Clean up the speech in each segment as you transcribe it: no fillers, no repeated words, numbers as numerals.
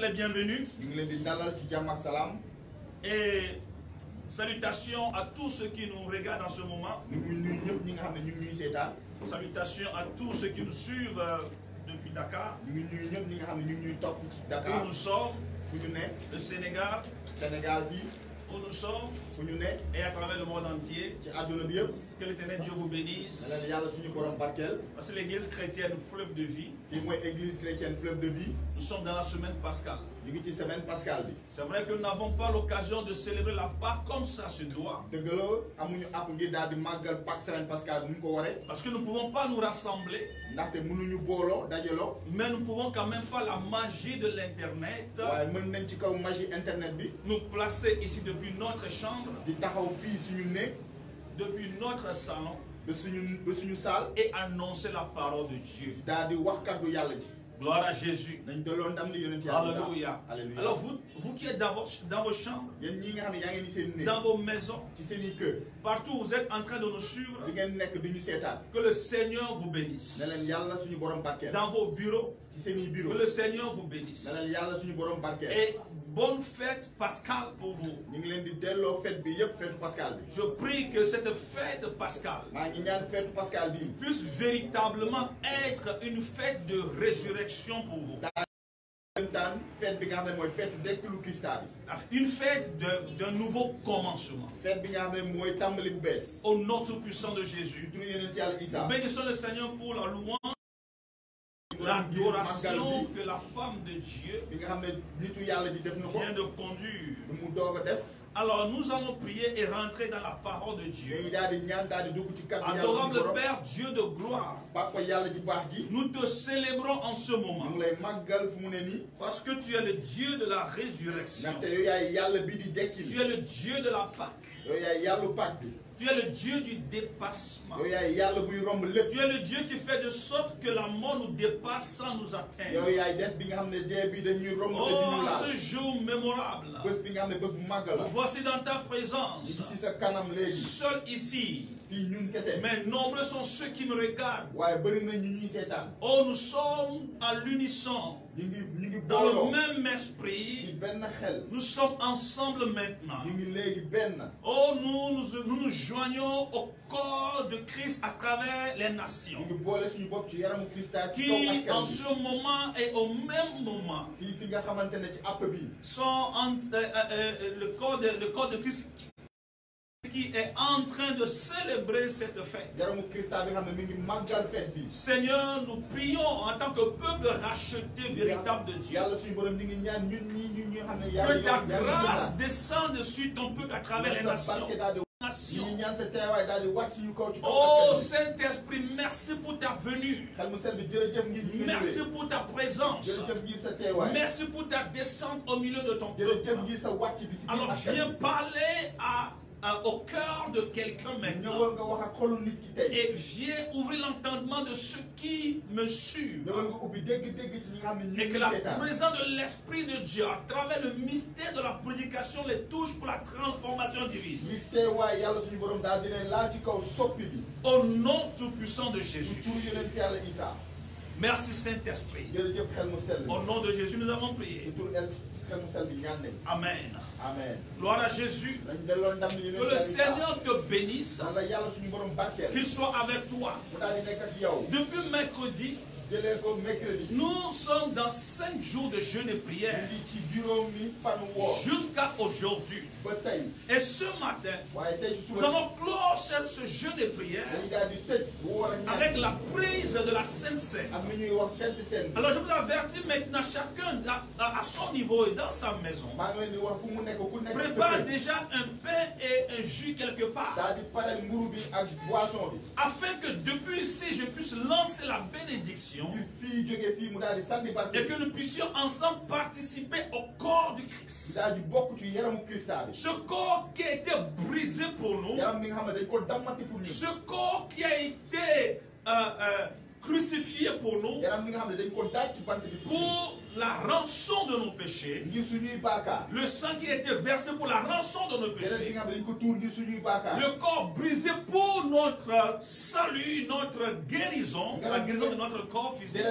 les bienvenus. Et salutations à tous ceux qui nous regardent en ce moment. Salutations à tous ceux qui nous suivent depuis Dakar. Où nous sommes, le Sénégal, où nous sommes, et à travers le monde entier. Que l'Éternel Dieu vous bénisse. Parce que l'église chrétienne Fleuve de Vie, nous sommes dans la semaine pascale. C'est vrai que nous n'avons pas l'occasion de célébrer la Pâque comme ça se doit. Parce que nous ne pouvons pas nous rassembler. Mais nous pouvons quand même faire la magie de l'internet. Nous placer ici depuis notre chambre, depuis notre salon, et annoncer la parole de Dieu. Gloire à Jésus. Alléluia. Alors vous qui êtes dans vos chambres, dans vos maisons, partout où vous êtes en train de nous suivre, que le Seigneur vous bénisse. Dans vos bureaux, que le Seigneur vous bénisse. Et bonne fête pascale pour vous. Je prie que cette fête pascale puisse véritablement être une fête de résurrection pour vous. Une fête d'un nouveau commencement. Au nom tout puissant de Jésus. Bénissons le Seigneur pour la louange, l'adoration que la femme de Dieu vient de conduire. Alors nous allons prier et rentrer dans la parole de Dieu. Adorable Père, Dieu de gloire, nous te célébrons en ce moment parce que tu es le Dieu de la résurrection. Tu es le Dieu de la Pâque. Tu es le Dieu du dépassement. Tu es le Dieu qui fait de sorte que la mort nous dépasse sans nous atteindre. Oh, ce jour mémorable. Voici dans ta présence. Seul ici. Mais nombreux sont ceux qui me regardent. Oh, nous sommes à l'unisson. Dans le même esprit. Nous sommes ensemble maintenant. Oh, nous nous joignons au corps de Christ à travers les nations. Qui en ce moment et au même moment sont le corps de Christ qui est en train de célébrer cette fête. Seigneur, nous prions en tant que peuple racheté véritable de Dieu. Que ta grâce descende sur ton peuple à travers les nations. Oh Saint-Esprit, merci pour ta venue. Merci pour ta présence. Merci pour ta descente au milieu de ton peuple. Alors viens parler au cœur de quelqu'un maintenant et viens ouvrir l'entendement de ceux qui me suivent et que la présence de l'Esprit de Dieu à travers le mystère de la prédication les touche pour la transformation divine. Au nom tout puissant de Jésus. Merci Saint-Esprit. Au nom de Jésus nous avons prié. Amen. Amen. Gloire à Jésus. Que le Seigneur te bénisse. Qu'il soit avec toi. Depuis mercredi, nous sommes dans 5 jours de jeûne et prière jusqu'à aujourd'hui. Et ce matin, nous allons clore ce jeûne et prière avec la prise de la Sainte Seine. Alors je vous avertis maintenant, chacun à son niveau et dans sa maison, prépare déjà un pain et un jus quelque part, afin que depuis ici je puisse lancer la bénédiction et que nous puissions ensemble participer au corps du Christ. Ce corps qui a été brisé pour nous, ce corps qui a été crucifié pour nous, pour la rançon de nos péchés, le sang qui a été versé pour la rançon de nos péchés, le corps brisé pour notre salut, notre guérison, la guérison de notre corps physique.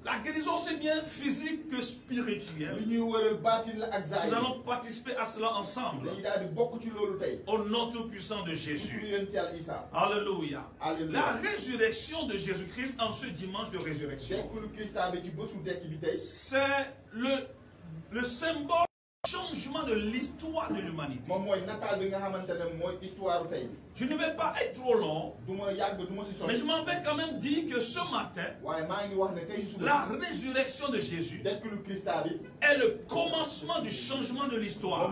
La guérison aussi bien physique que spirituelle. Nous allons participer à cela ensemble. Au nom tout puissant de Jésus. Alléluia. La résurrection de Jésus-Christ en ce dimanche de résurrection, c'est le symbole du changement de l'histoire de l'humanité. Je ne vais pas être trop long, mais je m'en vais quand même dire que ce matin, la résurrection de Jésus est le commencement du changement de l'histoire.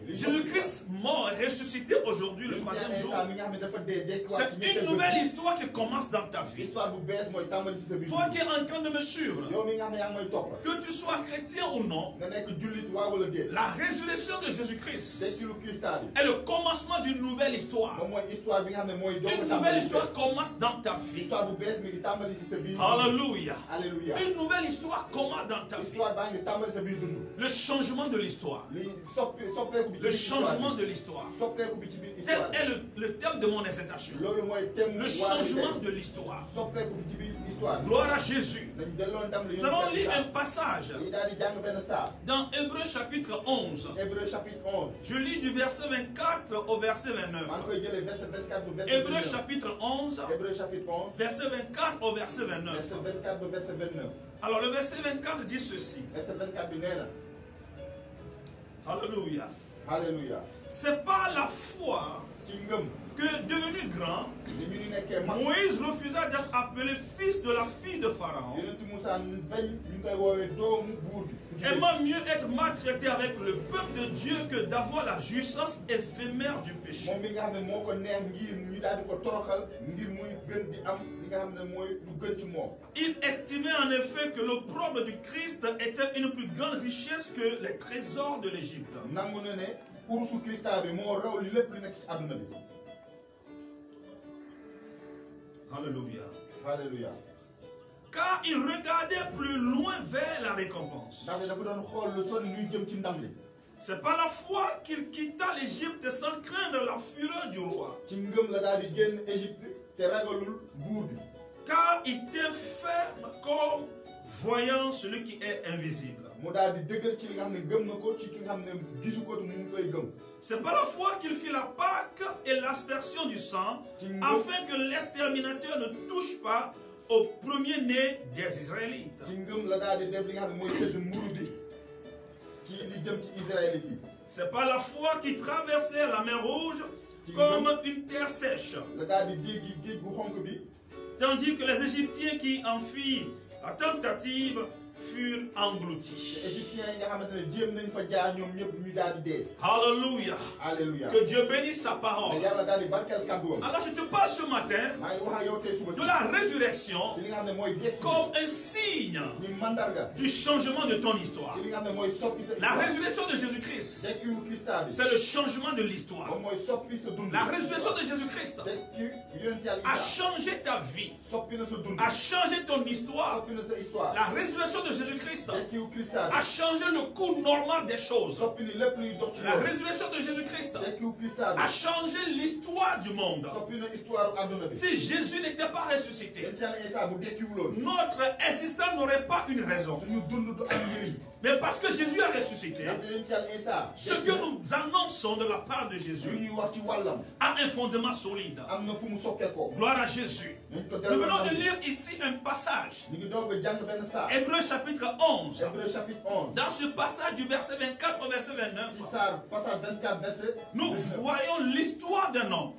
Jésus-Christ mort et ressuscité aujourd'hui, le 3e jour, c'est une nouvelle histoire qui commence dans ta vie. Toi qui es en train de me suivre, que tu sois chrétien ou non, la résurrection de Jésus-Christ est le commencement d'une nouvelle histoire. Une nouvelle histoire commence dans ta vie. Alléluia. Une nouvelle histoire commence dans ta vie. Le changement de l'histoire. Le changement de l'histoire. Tel est le thème de mon exhortation. Le changement de l'histoire. Gloire à Jésus. Nous allons lire un passage dans Hébreux chapitre 11. Je lis du verset 24 au verset 29. Hébreux chapitre 11, verset 24 au verset 29. Alors le verset 24 dit ceci. Alléluia. C'est par la foi que, devenu grand, Moïse refusa d'être appelé fils de la fille de Pharaon, aimant mieux être maltraité avec le peuple de Dieu que d'avoir la jouissance éphémère du péché. Il estimait en effet que l'opprobre du Christ était une plus grande richesse que les trésors de l'Égypte. Alléluia. Alléluia. Car il regardait plus loin vers la récompense. C'est par la foi qu'il quitta l'Égypte sans craindre la fureur du roi. Car il était ferme comme voyant celui qui est invisible. C'est par la foi qu'il fit la Pâque et l'aspersion du sang, afin que l'exterminateur ne touche pas au premier-né des Israélites. C'est par la foi qu'ils traversèrent la mer Rouge comme une terre sèche, tandis que les Égyptiens qui en firent la tentative furent engloutis. Alléluia. Alléluia. Que Dieu bénisse sa parole. Alors je te parle ce matin de la résurrection comme un signe du changement de ton histoire. La résurrection de Jésus-Christ, c'est le changement de l'histoire. La résurrection de Jésus-Christ a changé ta vie, a changé ton histoire. La résurrection de Jésus-Christ a changé le cours normal des choses. La résurrection de Jésus-Christ a changé l'histoire du monde. Si Jésus n'était pas ressuscité, notre existence n'aurait pas une raison. Mais parce que Jésus a ressuscité, ce que nous annonçons de la part de Jésus a un fondement solide. Gloire à Jésus. Nous venons de lire ici un passage. Hébreux chapitre 11. Dans ce passage du verset 24 au verset 29, nous voyons l'histoire d'un homme.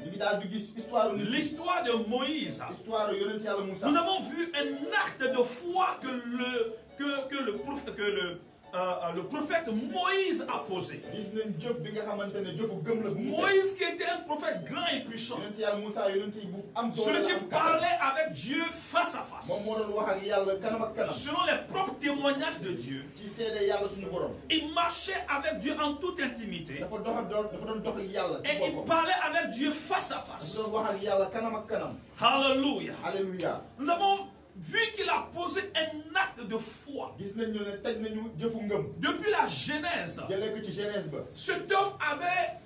L'histoire de Moïse. Nous avons vu un acte de foi que le prophète Moïse a posé. Moïse qui était un prophète grand et puissant, celui qui parlait avec Dieu face à face, selon les propres témoignages de Dieu. Il marchait avec Dieu en toute intimité et il parlait avec Dieu face à face. Alléluia. Nous avons vu qu'il a posé un acte de foi, depuis la Genèse, cet homme avait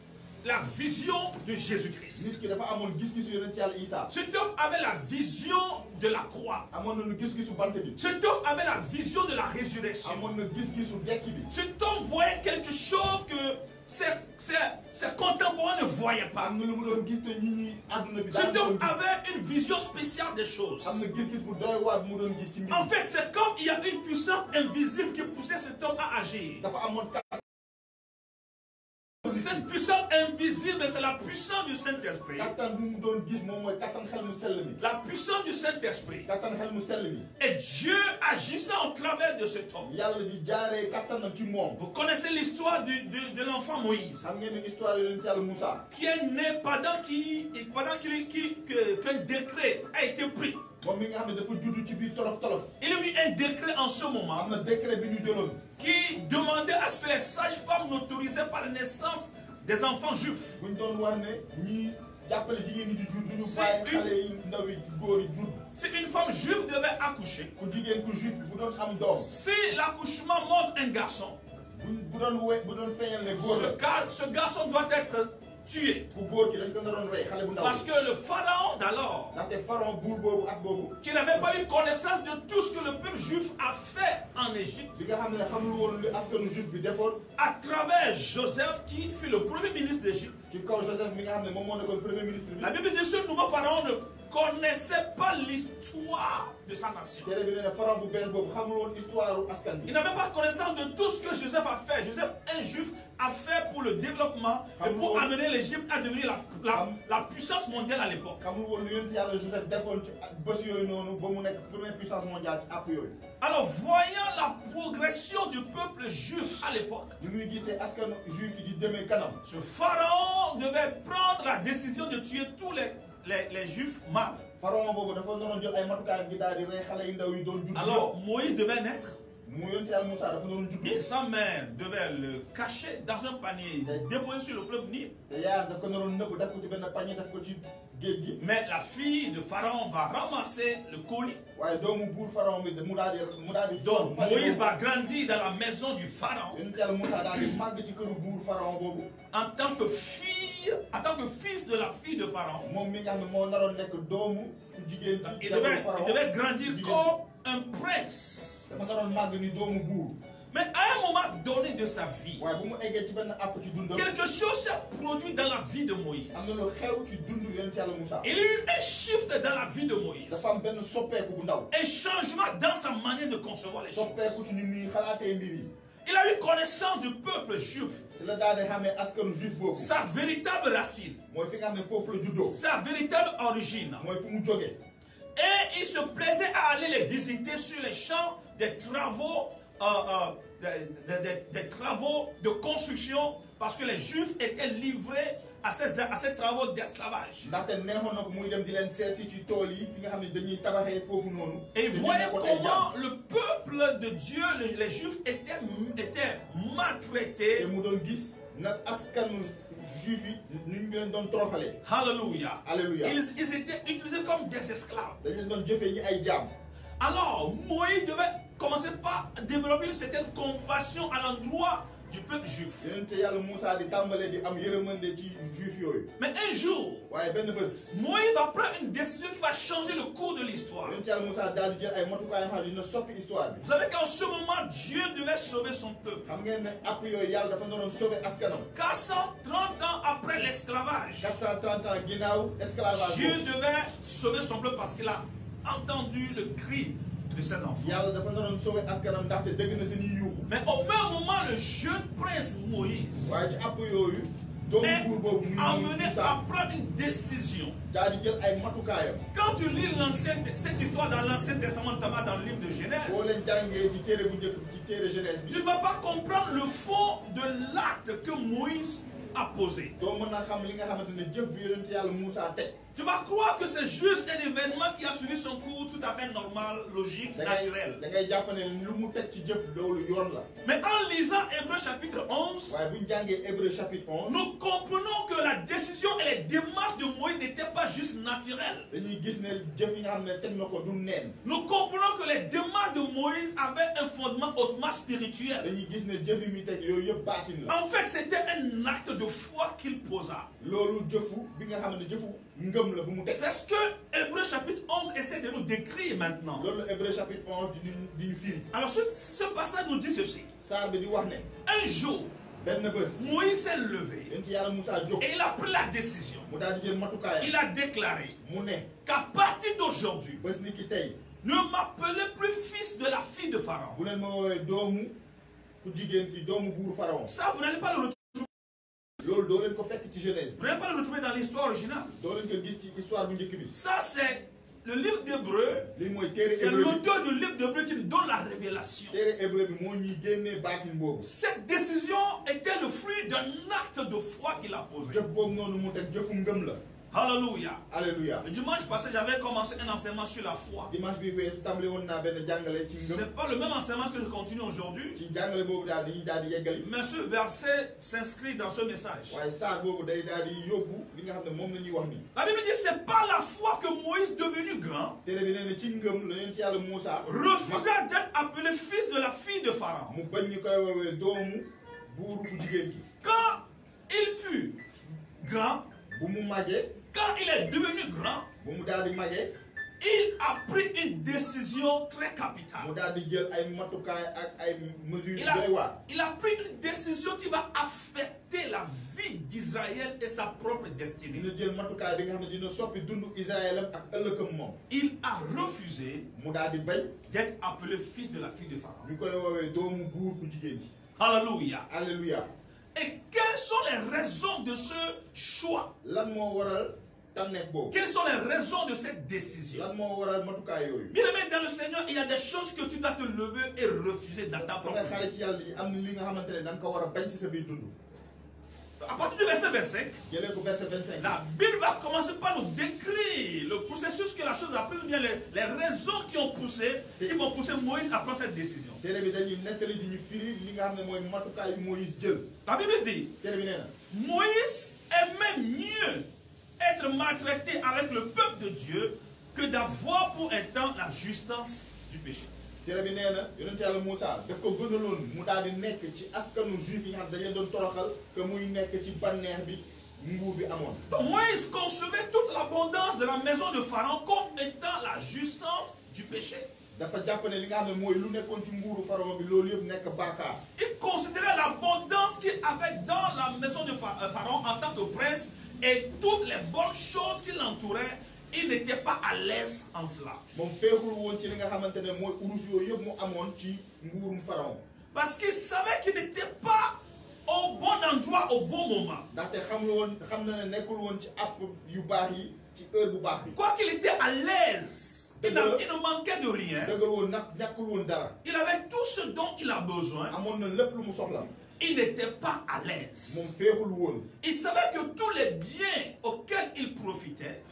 la vision de Jésus-Christ. Cet homme avait la vision de la croix. Cet homme avait la vision de la résurrection. Cet homme voyait quelque chose que ses contemporains ne voyaient pas. Cet homme avait une vision spéciale des choses. En fait, c'est comme il y a une puissance invisible qui poussait cet homme à agir. Cette puissance invisible, c'est la puissance du Saint-Esprit. La puissance du Saint-Esprit. Et Dieu agissant au travers de cet homme. Vous connaissez l'histoire de l'enfant Moïse, qui est né pendant qu'un décret a été pris. Il y a eu un décret en ce moment qui demandait à ce que les sages-femmes n'autorisaient pas la naissance des enfants juifs. Si une femme juive devait accoucher, si l'accouchement montre un garçon, ce garçon doit être tué. Parce que le pharaon d'alors, qui n'avait pas eu connaissance de tout ce que le peuple juif a fait en Égypte, à travers Joseph qui fut le premier ministre d'Égypte. La Bible dit que ce nouveau pharaon ne connaissait pas l'histoire de sa nation. Il n'avait pas connaissance de tout ce que Joseph a fait. Joseph, un juif, a fait pour le développement et pour amener l'Égypte à devenir la puissance mondiale à l'époque. Alors, voyant la progression du peuple juif à l'époque, ce pharaon devait prendre la décision de tuer tous les juifs mâles. Alors Moïse devait naître. Et sa mère devait le cacher dans un panier, déposer sur le fleuve Nil. Mais la fille de Pharaon va ramasser le colis. Donc Moïse va grandir dans la maison du Pharaon en tant que fils de la fille de Pharaon. Il devait grandir comme un prince. Mais à un moment donné de sa vie, quelque chose s'est produit dans la vie de Moïse. Il y a eu un shift dans la vie de Moïse. Un changement dans sa manière de concevoir les choses. Il a eu connaissance du peuple juif. Sa véritable racine. Sa véritable origine. Et il se plaisait à aller les visiter sur les champs des travaux, des travaux de construction, parce que les Juifs étaient livrés à ces travaux d'esclavage. Et voyez comment le peuple de Dieu, les Juifs, étaient maltraités. Alléluia. Ils étaient utilisés comme des esclaves. Alors, Moïse devait commencer par développer une certaine compassion à l'endroit du peuple juif. Mais un jour, Moïse va prendre une décision qui va changer le cours de l'histoire. Vous savez qu'en ce moment, Dieu devait sauver son peuple. 430 ans après l'esclavage, Dieu devait sauver son peuple parce qu'il a entendu le cri de ses enfants. Mais au même moment, le jeune prince Moïse est amené à prendre une décision. Quand tu lis cette histoire dans l'Ancien Testament, notamment dans le livre de Genèse, tu ne vas pas comprendre le fond de l'acte que Moïse a posé. Tu vas croire que c'est juste un événement qui a suivi son cours tout à fait normal, logique, naturel. Mais en lisant Hébreux chapitre 11, nous comprenons que la décision et les démarches de Moïse n'étaient pas juste naturelles. Nous comprenons que les démarches de Moïse avaient un fondement hautement spirituel. En fait, c'était un acte de foi qu'il posa. C'est ce que Hébreux chapitre 11 essaie de nous décrire maintenant. Alors ce passage nous dit ceci. Un jour, Moïse s'est levé et il a pris la décision. Il a déclaré qu'à partir d'aujourd'hui, ne m'appelez plus fils de la fille de Pharaon. Ça, vous n'allez pas le retrouver. Vous n'allez pas le retrouver dans l'histoire originale. Ça, c'est le livre d'Hébreux. C'est l'auteur du livre d'Hébreux qui nous donne la révélation. Cette décision était le fruit d'un acte de foi qu'il a posé. Alléluia. Alléluia. Le dimanche passé, j'avais commencé un enseignement sur la foi. Ce n'est pas le même enseignement que je continue aujourd'hui. Mais ce verset s'inscrit dans ce message. La Bible dit que ce n'est pas la foi que Moïse, devenu grand, refusa d'être appelé fils de la fille de Pharaon. Quand il fut grand, quand il est devenu grand, il a pris une décision très capitale. Il a pris une décision qui va affecter la vie d'Israël et sa propre destinée. Il a refusé d'être appelé fils de la fille de Pharaon. Alléluia. Alléluia. Et quelles sont les raisons de ce choix? Quelles sont les raisons de cette décision? Bien aimé dans le Seigneur, il y a des choses que tu dois te lever et refuser dans ta propre vie. À partir du verset 25, la Bible va commencer par nous décrire le processus que la chose a pris, ou bien les raisons qui vont pousser Moïse à prendre cette décision. La Bible dit, Moïse aimait mieux être maltraité avec le peuple de Dieu que d'avoir pour un temps la justesse du péché. Donc Moïse concevait toute l'abondance de la maison de Pharaon comme étant la justesse du péché. Il considérait l'abondance qu'il avait dans la maison de Pharaon en tant que prince et toutes les bonnes choses qui l'entouraient. Il n'était pas à l'aise en cela. Parce qu'il savait qu'il n'était pas au bon endroit au bon moment. Quoi qu'il était à l'aise, il ne manquait de rien. Il avait tout ce dont il a besoin. Il n'était pas à l'aise. Il savait que tous les biens auxquels il profitait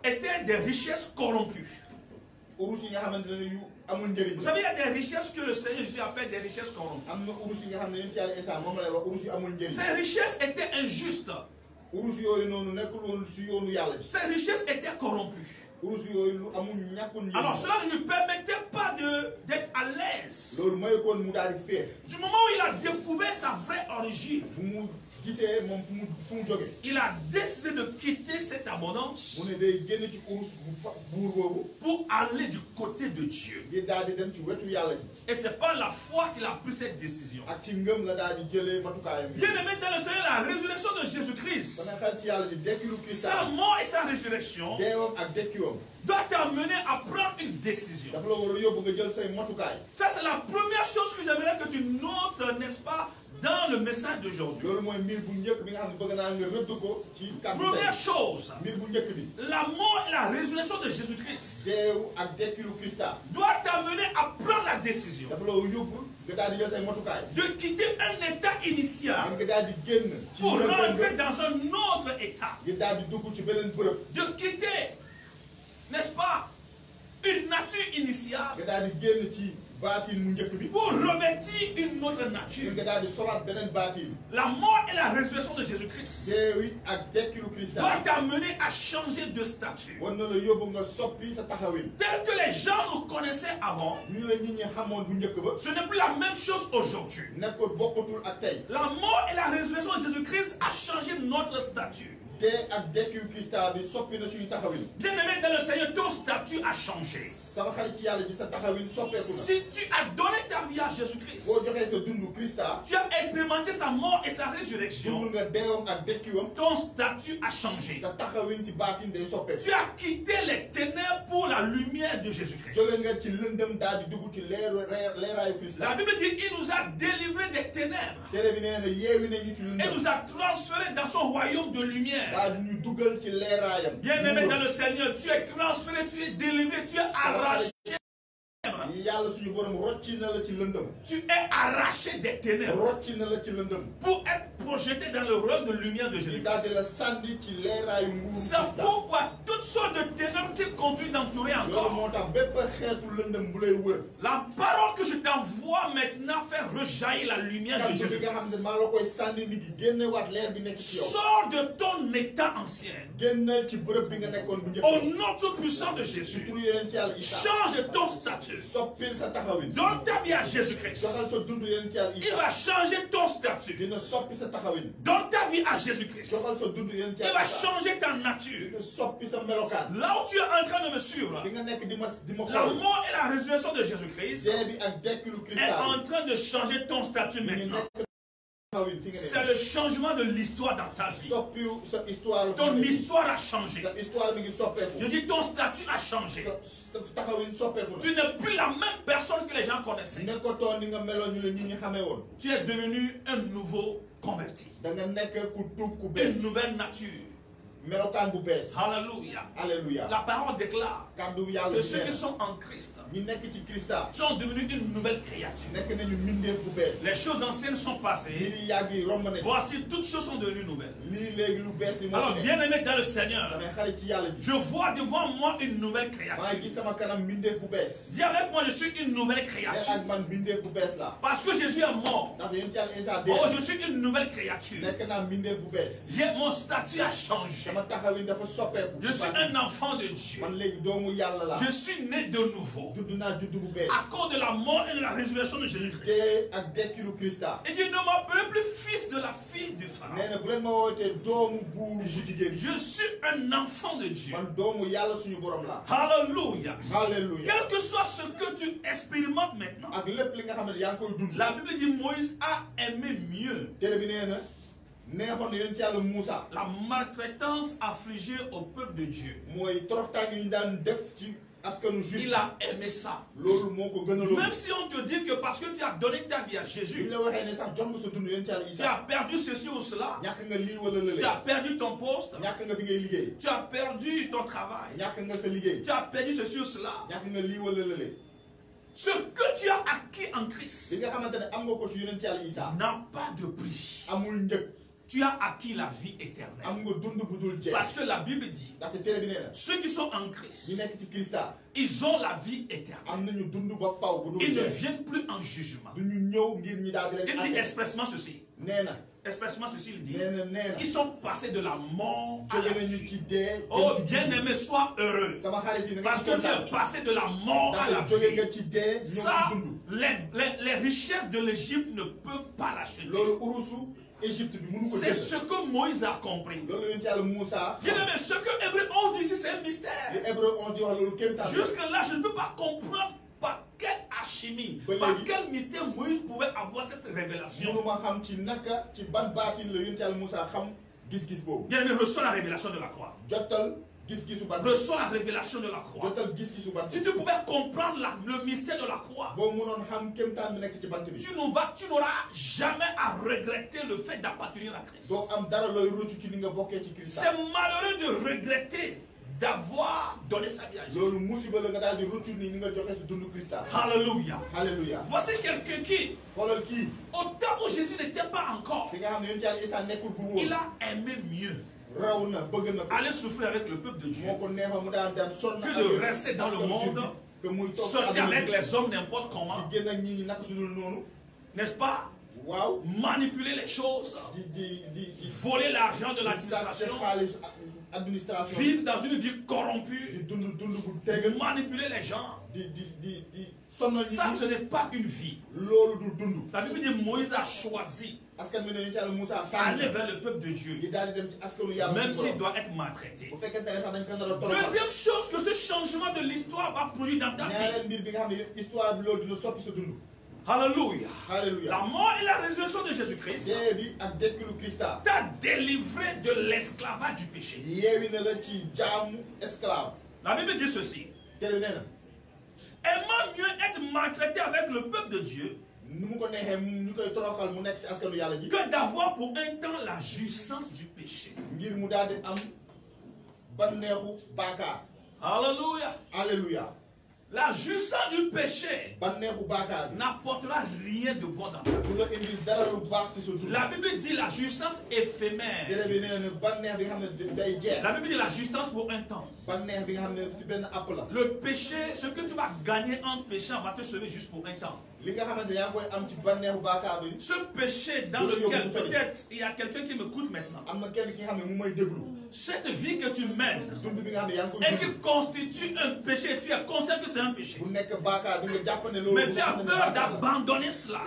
étaient des richesses corrompues. Vous savez, il y a des richesses que le Seigneur Jésus appelle des richesses corrompues. Ces richesses étaient injustes. Ces richesses étaient corrompues. Alors cela ne lui permettait pas d'être à l'aise. Du moment où il a découvert sa vraie origine, il a décidé de quitter cette abondance pour aller du côté de Dieu. Et c'est par la foi qu'il a pris cette décision. Bien aimé dans le Seigneur, la résurrection de Jésus-Christ, sa mort et sa résurrection doit t'amener à prendre une décision. Ça, c'est la première chose que j'aimerais que tu notes, n'est-ce pas, dans le message d'aujourd'hui. Première chose, la mort et la résurrection de Jésus-Christ doit t'amener à prendre la décision de quitter un état initial pour rentrer dans un autre état. De quitter, n'est-ce pas, une nature initiale pour revêtir une autre nature. La mort et la résurrection de Jésus-Christ doit t'amener à changer de statut. Tel que les gens nous connaissaient avant, ce n'est plus la même chose aujourd'hui. La mort et la résurrection de Jésus-Christ a changé notre statut. Bien-aimé dans le Seigneur, ton statut a changé. Si tu as donné ta vie à Jésus-Christ, tu as expérimenté sa mort et sa résurrection, ton statut a changé. Tu as quitté les ténèbres pour la lumière de Jésus-Christ. La Bible dit qu'il nous a délivrés des ténèbres et nous a transférés dans son royaume de lumière. Bien-aimé dans le Seigneur, tu es transféré, tu es délivré, tu es arraché. Tu es arraché des ténèbres pour être projeté dans le royaume de lumière de Jésus. C'est pourquoi toutes sortes de ténèbres qui conduisent d'entourer encore. La parole que je t'envoie maintenant fait rejaillir la lumière de Jésus. Sors de ton état ancien. Au nom tout puissant de Jésus, change ton statut. Donne ta vie à Jésus-Christ. Il va changer ton statut. Donne ta vie à Jésus-Christ. Il va changer ta nature. Là où tu es en train de me suivre, la mort et la résurrection de Jésus-Christ est en train de changer ton statut maintenant. C'est le changement de l'histoire dans ta vie. Ton histoire a changé. Je dis ton statut a changé. Tu n'es plus la même personne que les gens connaissaient. Tu es devenu un nouveau converti. Une nouvelle nature. Alléluia. Alléluia. La parole déclare que ceux qui sont en Christ sont devenus une nouvelle créature. Les choses anciennes sont passées. Voici, toutes choses sont devenues nouvelles. Alors, bien aimé dans le Seigneur, je vois devant moi une nouvelle créature. Dis avec moi, je suis une nouvelle créature. Parce que Jésus est mort. Oh, je suis une nouvelle créature. Mon statut a changé. Je suis un enfant de Dieu. Je suis né de nouveau. À cause de la mort et de la résurrection de Jésus-Christ. Il dit, ne m'appelez plus fils de la fille du Pharaon. Je suis un enfant de Dieu. Alléluia. Quel que soit ce que tu expérimentes maintenant, la Bible dit Moïse a aimé mieux la maltraitance affligée au peuple de Dieu. Il a aimé ça. Même si on te dit que parce que tu as donné ta vie à Jésus, tu as perdu ceci ou cela, tu as perdu ton poste, tu as perdu ton travail, tu as perdu ceci ou cela. Ce que tu as acquis en Christ n'a pas de prix. Tu as acquis la vie éternelle. Parce que la Bible dit, ceux qui sont en Christ, ils ont la vie éternelle. Ils ne viennent plus en jugement. Il dit expressement ceci. Expressement ceci, il dit, ils sont passés de la mort à la vie. Oh, bien-aimé, sois heureux. Parce que tu es passé de la mort à la vie. Ça, les richesses de l'Égypte ne peuvent pas l'acheter. C'est ce que Moïse a compris. Bien-aimé, ce que Hébreu 11 dit ici, c'est un mystère. Jusque-là, je ne peux pas comprendre par quelle alchimie, par quel mystère Moïse pouvait avoir cette révélation. Bien-aimé, reçois la révélation de la croix. reçois la révélation de la croix. Si tu pouvais comprendre le mystère de la croix, tu n'auras jamais à regretter le fait d'appartenir à Christ. C'est malheureux de regretter d'avoir donné sa vie à Jésus. Alléluia. Alléluia. Voici quelqu'un qui, au temps où Jésus n'était pas encore, il a aimé mieux aller souffrir avec le peuple de Dieu que de rester dans le monde, sortir avec les hommes n'importe comment, n'est-ce pas? Manipuler les choses, voler l'argent de l'administration, vivre dans une vie corrompue, manipuler les gens. Ça, ce n'est pas une vie. La Bible dit Moïse a choisi aller vers le peuple de Dieu, même s'il doit être maltraité. Deuxième chose que ce changement de l'histoire va produire dans ta vie. Alléluia. La mort et la résurrection de Jésus-Christ t'a délivré de l'esclavage du péché. La Bible dit ceci. Aimant mieux être maltraité avec le peuple de Dieu que d'avoir pour un temps la jouissance du péché. Alléluia. Alléluia. La jouissance du péché n'apportera rien de bon dans ta vie. La Bible dit la jouissance éphémère. La Bible dit la jouissance pour un temps. Le péché, ce que tu vas gagner en péchant va te sauver juste pour un temps. Ce péché dans lequel peut-être il y a quelqu'un qui m'écoute maintenant. Cette vie que tu mènes et qui constitue un péché, tu es conscient que c'est un péché. Mais tu as peur d'abandonner cela.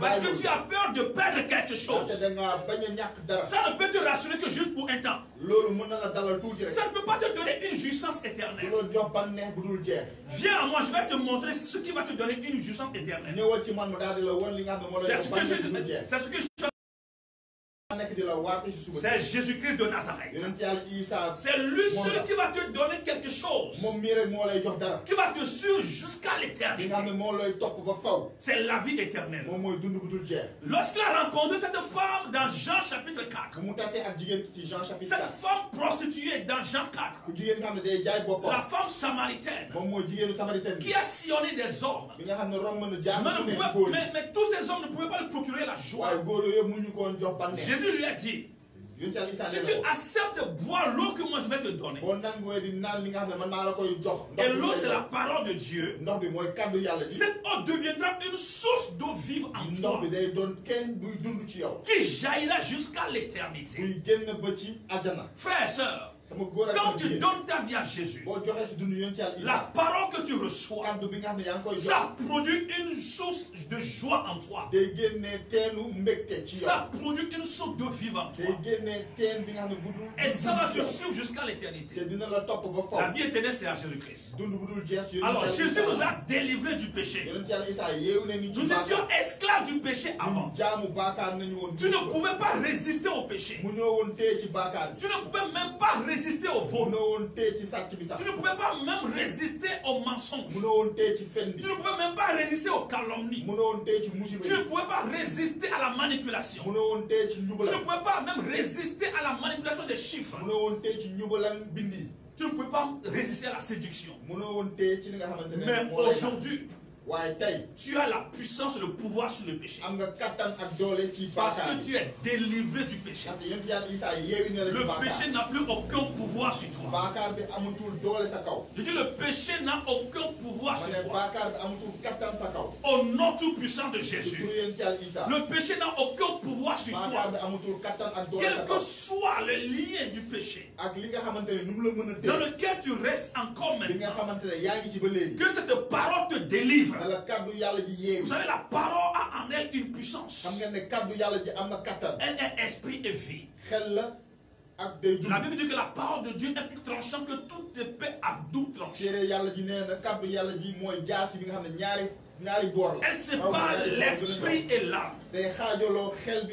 Parce que tu as peur de perdre quelque chose. Ça ne peut te rassurer que juste pour un temps. Ça ne peut pas te donner une jouissance éternelle. Viens à moi, je vais te montrer ce qui va te donner une jouissance éternelle. C'est ce que je C'est Jésus-Christ de Nazareth. C'est lui seul qui va te donner quelque chose, qui va te suivre jusqu'à l'éternité. C'est la vie éternelle. Lorsqu'il a rencontré cette femme dans Jean chapitre 4, cette femme prostituée dans Jean 4, la femme samaritaine qui a sillonné des hommes, mais tous ces hommes ne pouvaient pas lui procurer la joie. Jésus lui a dit, si tu acceptes de boire l'eau que moi je vais te donner, et l'eau c'est la parole de Dieu, cette eau deviendra une source d'eau vive en toi, qui jaillira jusqu'à l'éternité. Frères et sœurs, quand tu donnes ta vie à Jésus, la parole que tu reçois, ça produit une source de joie en toi. Ça produit une source de vie en toi. Et ça va te suivre jusqu'à l'éternité. La vie éternelle, c'est à Jésus-Christ. Alors Jésus nous a délivrés du péché. Nous étions esclaves du péché avant. Tu ne pouvais pas résister au péché. Tu ne pouvais même pas résister au vol. Tu ne pouvais pas même résister au mensonge. Tu ne pouvais même pas résister aux calomnies. Tu ne pouvais pas résister à la manipulation. Tu ne pouvais pas même résister à la manipulation des chiffres. Tu ne pouvais pas résister à la séduction. Mais aujourd'hui, tu as la puissance et le pouvoir sur le péché. Parce que tu es délivré du péché. Le péché n'a plus aucun pouvoir sur toi. Je dis le péché n'a aucun pouvoir sur toi. Au nom tout puissant de Jésus. Le péché n'a aucun pouvoir sur toi. Quel que soit le lien du péché dans lequel tu restes encore maintenant, que cette parole te délivre. Vous savez, la parole a en elle une puissance. Elle est esprit et vie. La Bible dit que la parole de Dieu est plus tranchante que toute épée à double tranchant. Elle sépare l'esprit et l'âme.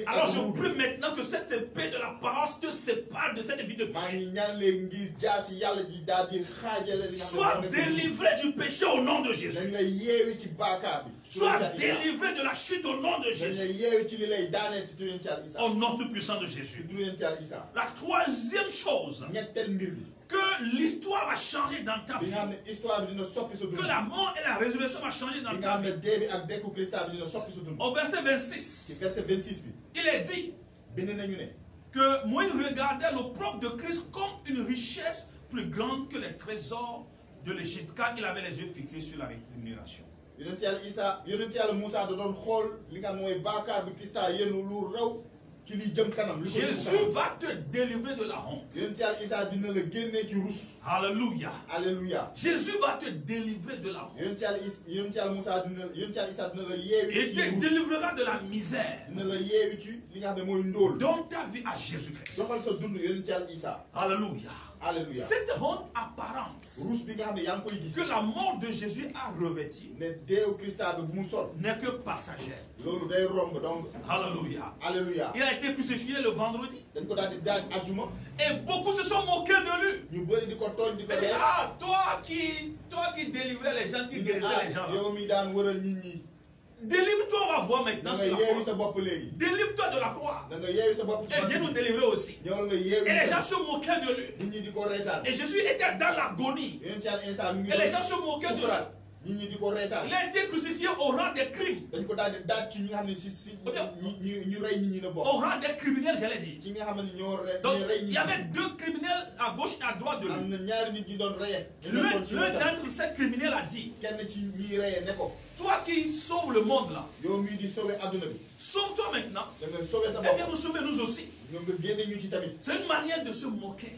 Alors je prie maintenant que cette épée de la parole te sépare de cette vie de péché. Sois délivré du péché au nom de Jésus. Sois délivré de la chute au nom de Jésus. Au nom tout puissant de Jésus. La troisième chose, que l'histoire va changer dans ta vie. Que la mort et la résurrection va changer dans ta vie. Au verset 26, il est dit que Moïse regardait l'opprobre de Christ comme une richesse plus grande que les trésors de l'Égypte, car il avait les yeux fixés sur la rémunération. Jésus va te délivrer de la honte. Alléluia. Alléluia. Jésus va te délivrer de la honte. Il te délivrera de la misère. Donne ta vie à Jésus-Christ. Alléluia. Alléluia. Cette honte apparente que la mort de Jésus a revêtie n'est que passagère. Alléluia. Alléluia. Il a été crucifié le vendredi. Et beaucoup se sont moqués de lui. Ils disent, ah, toi qui délivrais les gens, qui guérissais les gens. Délivre-toi, on va voir maintenant sur la croix. Délivre-toi de la croix. Et viens nous délivrer aussi. Et les gens se moquaient de lui. Et Jésus était dans l'agonie. Et les gens se moquaient de lui. Il a été crucifié au rang des crimes. Au rang des criminels, j'allais dire. Donc, il y avait deux criminels à gauche et à droite de lui. L'un d'entre ces criminels a dit, toi qui sauves le monde là, sauve-toi maintenant. Et viens nous sauver nous aussi. C'est une manière de se moquer.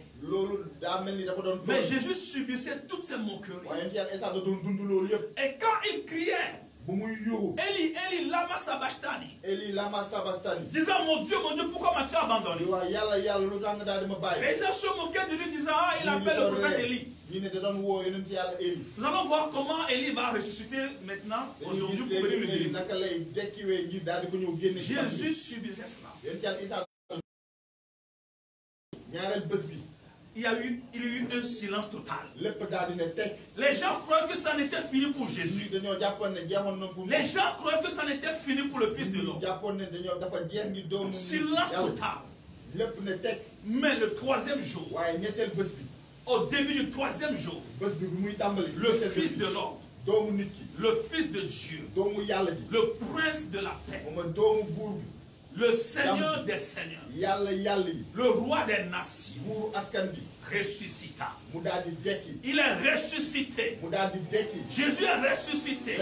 Mais Jésus subissait toutes ces moqueries. Et quand il criait, Eli, Eli, lama sabachthani. Disant, mon Dieu, pourquoi m'as-tu abandonné? Les gens se moquaient de lui, disant, ah, il appelle le prophète Eli. Nous allons voir comment Eli va ressusciter maintenant, aujourd'hui, pour venir le délivrer. Jésus subissait cela. Il y a eu un silence total. Les gens croyaient que ça n'était fini pour Jésus. Les gens croyaient que ça n'était fini pour le Fils de l'homme. Silence total. Mais le troisième jour, au début du troisième jour, le Fils de l'homme, le Fils de Dieu, le Prince de la paix, le Seigneur des seigneurs, le Roi des nations, ressuscita. Il est ressuscité. Jésus est ressuscité.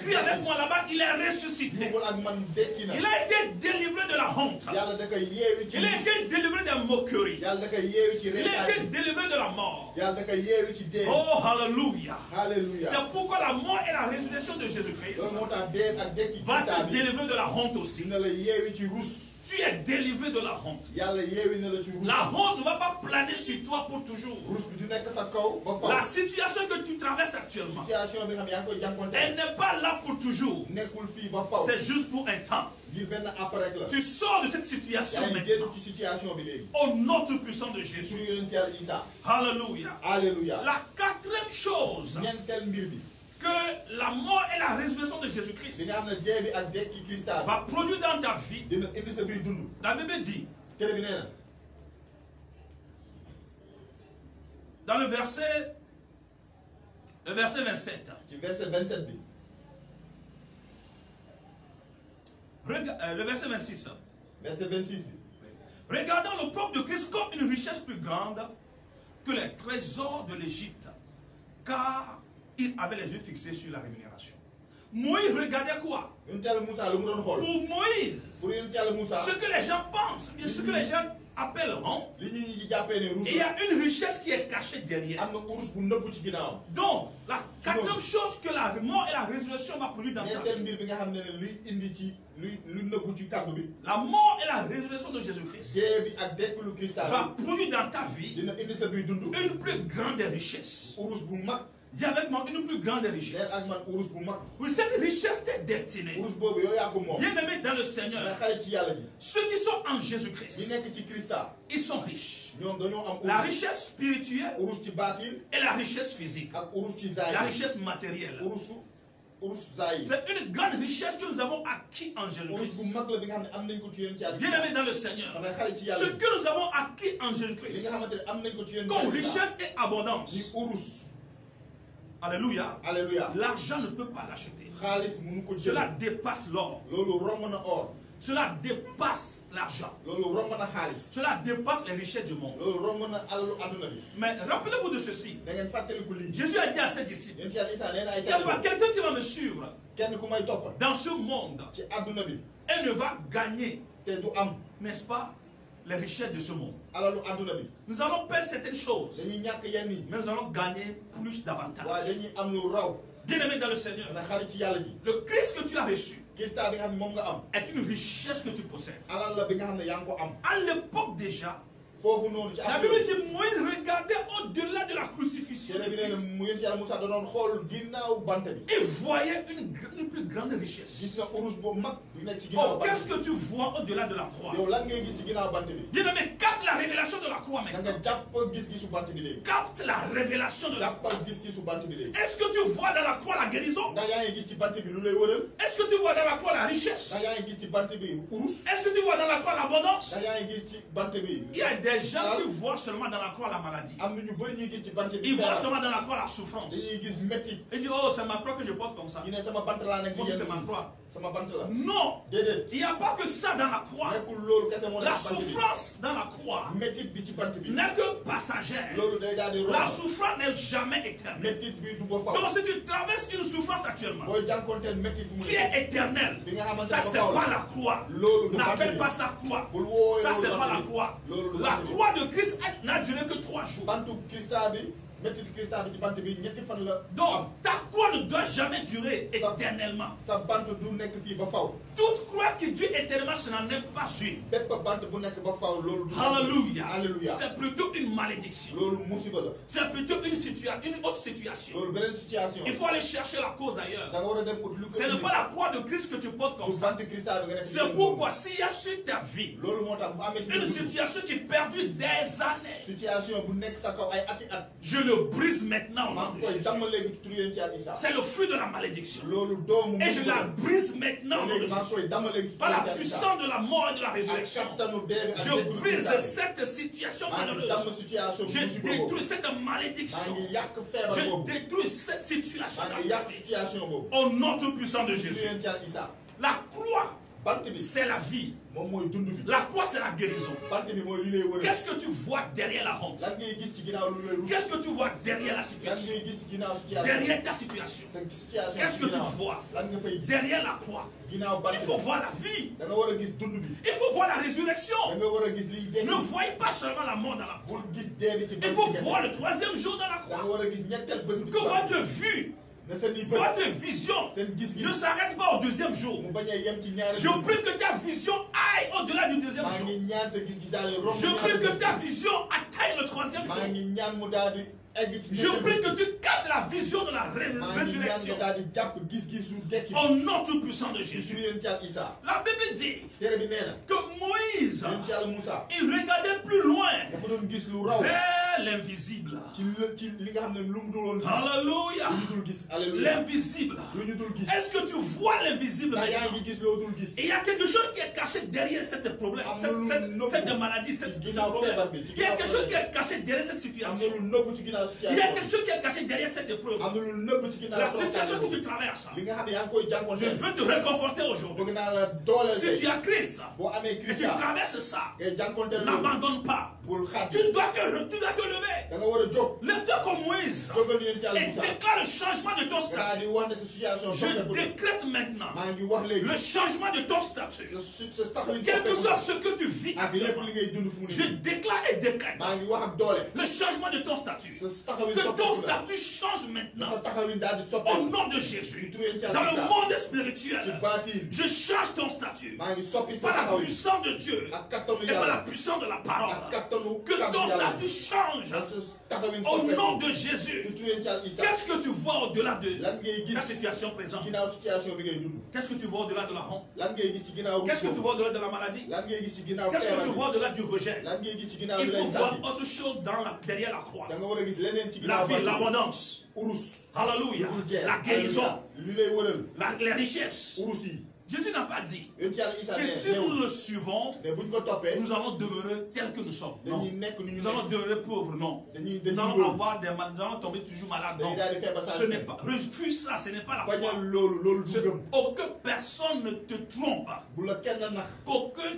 Crie avec moi là-bas, il est ressuscité. Il a été délivré de la honte. Il a été délivré des moqueries. Il a été délivré de la mort. Oh, alléluia. C'est pourquoi la mort et la résurrection de Jésus-Christ va te délivrer de la honte aussi. Tu es délivré de la honte. La honte ne va pas planer sur toi pour toujours. La situation que tu traverses actuellement, elle n'est pas là pour toujours. C'est juste pour un temps. Tu sors de cette situation maintenant. Au nom tout puissant de Jésus. Alléluia. La quatrième chose, que la mort et la résurrection de Jésus-Christ va produire dans ta vie. La Bible dit, dans le verset 27, le verset 26, regardant l'opprobre de Christ comme une richesse plus grande que les trésors de l'Égypte, car il avait les yeux fixés sur la rémunération. Moïse regardait quoi? Pour Moïse, ce que les gens pensent, bien ce que les gens appellent honte, il y a une richesse qui est cachée derrière. Donc, la quatrième chose que la mort et la résurrection va produire dans ta vie, la mort et la résurrection de Jésus-Christ va produire dans ta vie une plus grande richesse. Dis avec moi une plus grande richesse. Oui, cette richesse t'est destinée. Bien aimé dans le Seigneur. Ceux qui sont en Jésus-Christ, ils sont riches. La richesse spirituelle et la richesse physique. La richesse matérielle. C'est une grande richesse que nous avons acquis en Jésus-Christ. Bien aimé dans le Seigneur. Ce que nous avons acquis en Jésus-Christ comme richesse et abondance. Alléluia. L'argent ne peut pas l'acheter. Cela dépasse l'or. Cela dépasse l'argent. Cela dépasse les richesses du monde. Mais rappelez-vous de ceci. Jésus a dit à ses disciples, il n'y a pas quelqu'un qui va me suivre dans ce monde et ne va gagner, n'est-ce pas, les richesses de ce monde. Nous allons perdre certaines choses, mais nous allons gagner plus davantage. Bien aimé dans le Seigneur, le Christ que tu as reçu est une richesse que tu possèdes. À l'époque déjà, la Bible dit Moïse regardait au-delà de la crucifixion. Il voyait une plus grande richesse. Oh, qu'est-ce que tu vois au-delà de la croix? Bien aimé, capte la révélation de la croix maintenant. Capte la révélation de la croix. Est-ce que tu vois dans la croix la guérison? Est-ce que tu vois dans la croix la richesse? Est-ce que tu vois dans la croix l'abondance? Il y a des gens qui voient seulement dans la croix la maladie. Ils voient seulement dans la croix la souffrance. Ils disent, oh, c'est ma croix que je porte comme ça. Moi, c'est ma croix. Non, il n'y a pas que ça dans la croix. La souffrance dans la croix n'est que passagère. La souffrance n'est jamais éternelle. Donc si tu traverses une souffrance actuellement qui est éternelle, ça c'est pas la croix. N'appelle pas ça croix. Ça c'est pas la croix. La croix de Christ n'a duré que 3 jours. Donc ta croix ne doit jamais durer éternellement. Toute croix qui dure éternellement, ce n'en est pas une. Alléluia. C'est plutôt une malédiction. C'est plutôt une autre situation. Il faut aller chercher la cause ailleurs. Ce n'est pas la croix de Christ que tu portes comme ça. C'est pourquoi s'il y a sur ta vie une situation qui perdure des années, je le brise maintenant au nom de Jésus. C'est le fruit de la malédiction. Et je la brise maintenant au nom de Jésus. Par la puissance de la mort et de la résurrection. Je brise cette situation malheureuse. Je détruis cette malédiction. Je détruis cette situation. Au nom tout puissant de Jésus. La croix, c'est la vie. La croix, c'est la guérison. Qu'est-ce que tu vois derrière la honte? Qu'est-ce que tu vois derrière la situation? Derrière ta situation. Qu'est-ce que tu vois derrière la croix? Il faut voir la vie. Il faut voir la résurrection. Ne voyez pas seulement la mort dans la croix. Il faut voir le 3e jour dans la croix. Que votre vue, votre vision ne s'arrête pas au 2e jour. Je prie que ta vision aille au-delà du 2e jour. Je prie que ta vision atteigne le 3e jour. Je prie que tu captes la vision de la résurrection. Au nom tout puissant de Jésus. La Bible dit que Moïse, il regardait plus loin vers l'invisible. Alléluia. L'invisible. Est-ce que tu vois l'invisible maintenant? Il y a quelque chose qui est caché derrière cette problème, cette maladie, cette problème. Il y a quelque chose qui est caché derrière cette situation. Il y a quelque chose qui est caché derrière cette épreuve. La situation que tu traverses. Je veux te réconforter aujourd'hui. Si tu as Christ et tu traverses ça, n'abandonne pas. Tu dois te lever. Lève-toi comme Moïse et déclare le changement de ton statut. Je décrète maintenant le changement de ton statut. Quel que soit ce que tu vis actuellement, je déclare et décrète le changement de ton statut. Que ton statut change maintenant. Au nom de Jésus. Dans le monde spirituel, je change ton statut. Par la puissance de Dieu et par la puissance de la parole. Que ton statut change. Au nom de Jésus. Qu'est-ce que tu vois au-delà de ta situation présente? Qu'est-ce que tu vois au-delà de la honte? Qu'est-ce que tu vois au-delà de la maladie? Qu'est-ce que tu vois au-delà du rejet? Il faut voir autre chose derrière la croix. La vie, l'abondance. Alléluia. La guérison. Les richesses. Jésus n'a pas dit que si nous le suivons, nous allons demeurer tels que nous sommes. Non. Nous allons demeurer pauvres. Non. Nous allons avoir des maladies, nous allons tomber toujours malades. Non. Ce n'est pas. Refuse ça, ce n'est pas la foi. Aucune personne ne te trompe.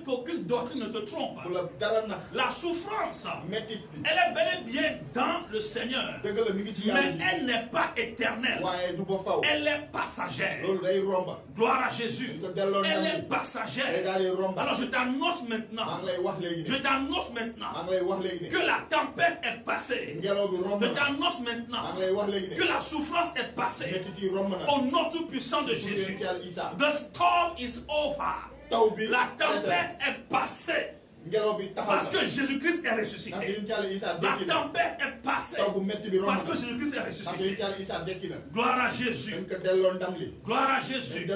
Qu'aucune doctrine ne te trompe. La souffrance, elle est bel et bien dans le Seigneur. Mais elle n'est pas éternelle. Elle est passagère. Gloire à Jésus. Elle est passagère. Alors je t'annonce maintenant que la tempête est passée. Je t'annonce maintenant que la souffrance est passée. Au nom tout puissant de Jésus. The storm is over. La tempête est passée. Parce que Jésus-Christ est ressuscité. La tempête est passée. Parce que Jésus-Christ est ressuscité. Gloire à Jésus. Gloire à Jésus.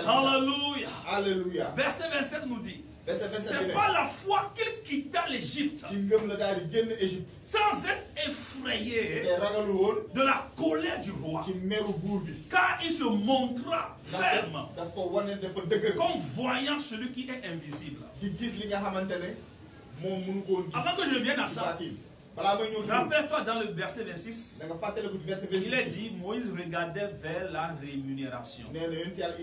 Alléluia. Alléluia. Verset 27 nous dit: c'est pas la foi qu'il quitta l'Égypte sans être effrayé de la colère du roi, car il se montra ferme comme voyant celui qui est invisible. Avant que je ne vienne à ça, rappelle-toi dans le verset 26, il est dit: Moïse regardait vers la rémunération. Il regardait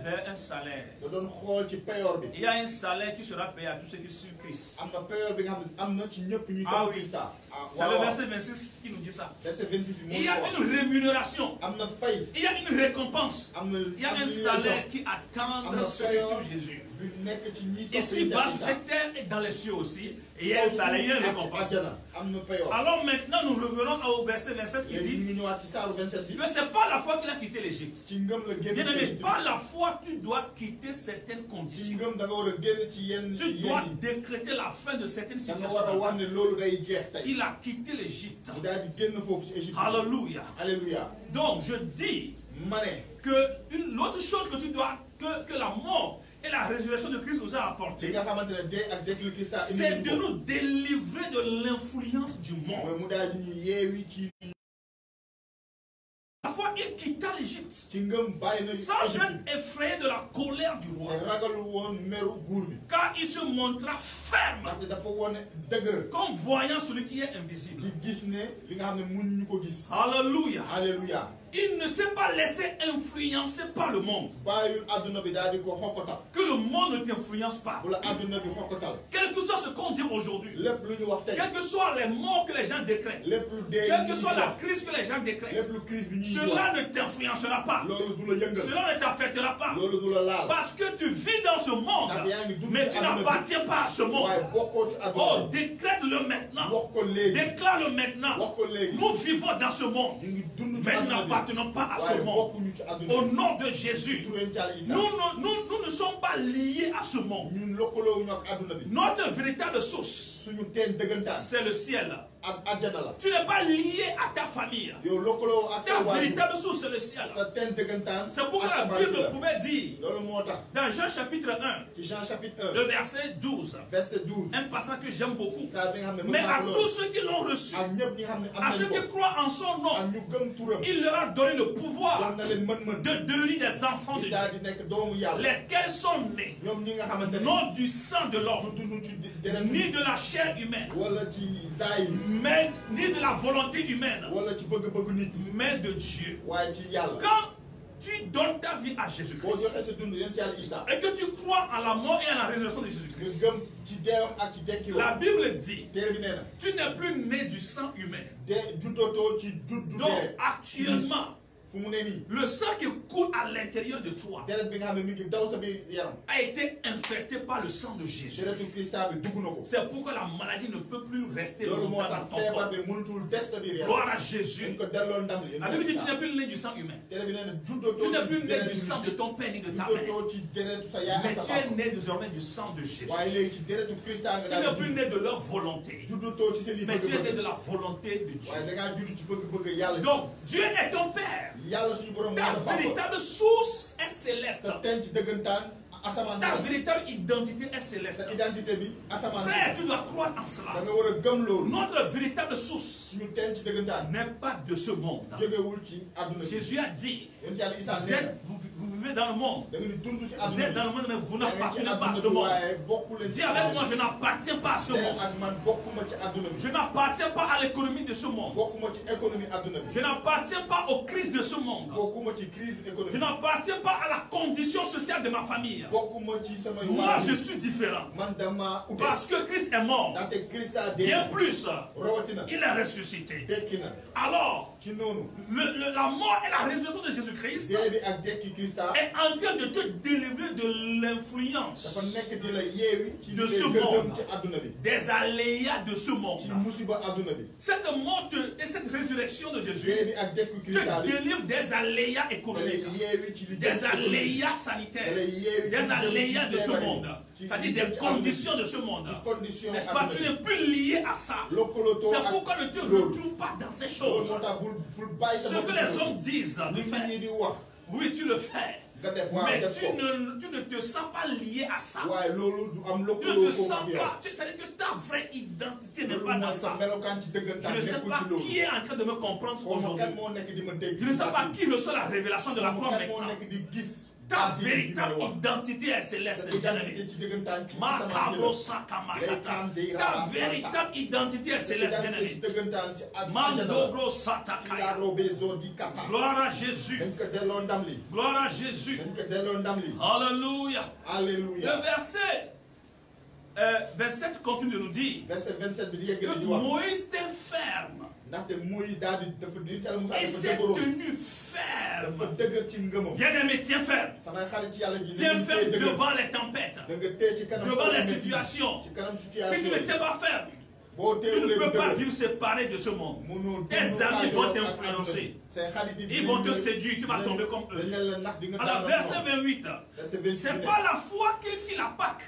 vers un salaire. Il y a un salaire qui sera payé à tous ceux qui suivent Christ. Ah oui, c'est le verset 26 qui nous dit ça. Il y a une rémunération. Il y a une récompense. Il y a un salaire qui attend ceux qui suivent Jésus. Ici-bas sur cette terre et dans les cieux aussi, il y a un salaire, il y a une récompense. Alors maintenant nous revenons au verset 27 qui dit que ce n'est pas la foi qu'il a quitté l'Égypte. Bien aimé, par la foi tu dois quitter certaines conditions. Tu dois décréter la fin de certaines situations. Il a quitté l'Égypte. Alléluia. Donc je dis que l'autre chose que tu dois, que la mort et la résurrection de Christ nous a apporté, c'est de nous délivrer de l'influence du monde. La fois il quitta l'Égypte sans être effrayé de la colère du roi, car il se montra ferme comme voyant celui qui est invisible. Alléluia. Il ne s'est pas laissé influencer par le monde. Que le monde ne t'influence pas. Quel que soit ce qu'on dit aujourd'hui, quels que soient les mots que les gens décrètent, quelle que soit la crise que les gens décrètent, cela ne t'influencera pas. Cela ne t'affectera pas. Parce que tu vis dans ce monde, mais tu n'appartiens pas à ce monde. Oh, décrète-le maintenant. Déclare-le maintenant. Nous vivons dans ce monde, mais nous n'appartenons pas à ce monde. Au nom de Jésus, nous ne sommes pas liés à ce monde. Notre véritable source, c'est le ciel. Tu n'es pas lié à ta famille. Ta véritable source, c'est le ciel. C'est pourquoi la Bible pouvait dire dans Jean chapitre 1, le verset 12, un passage que j'aime beaucoup. Mais à tous ceux qui l'ont reçu, à ceux qui croient en son nom, il leur a donné le pouvoir de devenir des enfants de Dieu, lesquels sont nés non du sang de l'homme, ni de la chair humaine, mais ni de la volonté humaine, mais de Dieu. Quand tu donnes ta vie à Jésus-Christ et que tu crois en la mort et en la résurrection de Jésus-Christ, la Bible dit: tu n'es plus né du sang humain. Donc actuellement, Le sang qui coule à l'intérieur de toi a été infecté par le sang de Jésus. C'est pourquoi la maladie ne peut plus rester longtemps dans ton corps. Gloire à Jésus. La Bible dit que tu n'es plus né du sang humain. Tu n'es plus né du sang de ton père ni de ta mère. Mais tu es né désormais du sang de Jésus. Tu n'es plus né de leur volonté. Mais tu es né de la volonté de Dieu. Donc, Dieu est ton Père. Ta véritable source est céleste. Ta véritable identité est céleste. Frère, tu dois croire en cela. Notre véritable source n'est pas de ce monde. Jésus a dit, vous vivez dans le monde. Vous êtes dans le monde, mais vous n'appartenez pas à ce monde. Dis avec moi, je n'appartiens pas à ce monde. Je n'appartiens pas à l'économie de ce monde. Je n'appartiens pas aux crises de ce monde. Je n'appartiens pas à la condition sociale de ma famille. Moi, je suis différent. Parce que Christ est mort. Bien plus, il est ressuscité. Alors, la mort et la résurrection de Jésus-Christ est en train de te délivrer de l'influence de ce monde, des aléas de ce monde. Cette mort et cette résurrection de Jésus te délivre des aléas économiques, des aléas sanitaires, des aléas de ce monde, c'est-à-dire des conditions de ce monde. N'est-ce pas? Tu n'es plus lié à ça. C'est pourquoi ne te retrouve pas dans ces choses. Ce que les hommes disent de faire, oui, tu le fais. Mais tu ne te sens pas lié à ça. Tu ne te sens pas. C'est-à-dire que ta vraie identité n'est pas dans ça. Je ne sais pas qui est en train de me comprendre aujourd'hui. Je ne sais pas qui reçoit la révélation de la croix maintenant. Ta véritable identité est céleste. Ta véritable identité est céleste. Gloire à Jésus. Gloire à Jésus. Alléluia. Le verset 27 continue de nous dire que Moïse était ferme. Et s'est tenu ferme. Bien-aimé, tiens ferme. Tiens ferme devant les tempêtes, devant les situations. Si tu ne tiens pas ferme, tu ne peux pas vivre séparé de ce monde. Tes amis vont t'influencer. Ils vont te séduire, tu vas tomber comme eux. Alors, verset 28, c'est pas la foi qu'il fit la Pâque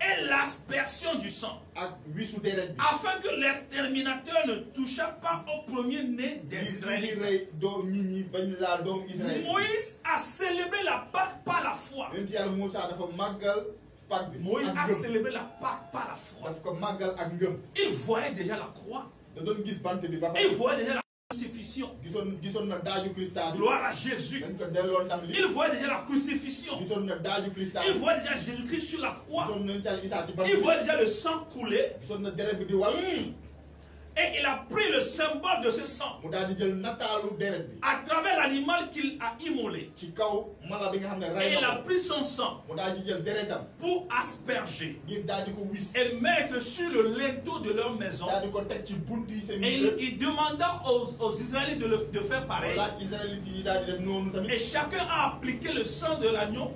et l'aspersion du sang, afin que l'exterminateur ne touchât pas au premier-né des Israélites. Moïse a célébré la Pâque par la foi. Moïse a célébré la Pâque par la foi. Il voyait déjà la croix. Il voyait déjà la crucifixion. Gloire à Jésus. Il voyait déjà la crucifixion. Il voyait déjà Jésus-Christ sur la croix. Il voyait déjà le sang couler. Et il a pris le symbole de ce sang à travers l'animal qu'il a immolé. Et il a pris son sang pour asperger et mettre sur le linteau de leur maison. Et il demanda aux Israélites de faire pareil. Et chacun a appliqué le sang de l'agneau,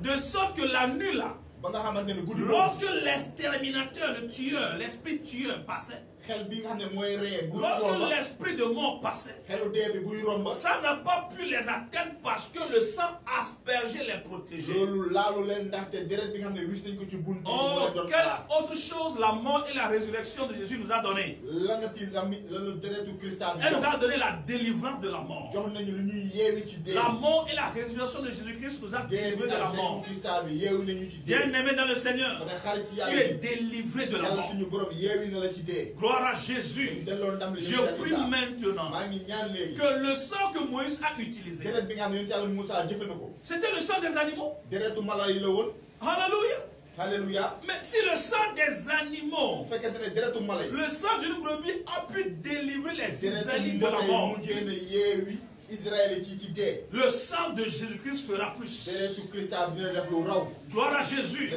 de sorte que la nuit là, lorsque l'exterminateur, le tueur, l'esprit tueur passait, lorsque l'esprit de mort passait, ça n'a pas pu les atteindre parce que le sang aspergé les protégeait. Oh, quelle autre chose la mort et la résurrection de Jésus nous a donné? Elle nous a donné la délivrance de la mort. La mort et la résurrection de Jésus-Christ nous a délivrés de la mort. Bien-aimé dans le Seigneur, tu es délivré de la mort. Gloire à Jésus. Je prie maintenant que le sang que Moïse a utilisé, c'était le sang des animaux. Alléluia. Alléluia. Mais si le sang des animaux, le sang d'une brebis a pu délivrer les Israélites de la mort, le sang de Jésus-Christ fera plus. Gloire à Jésus.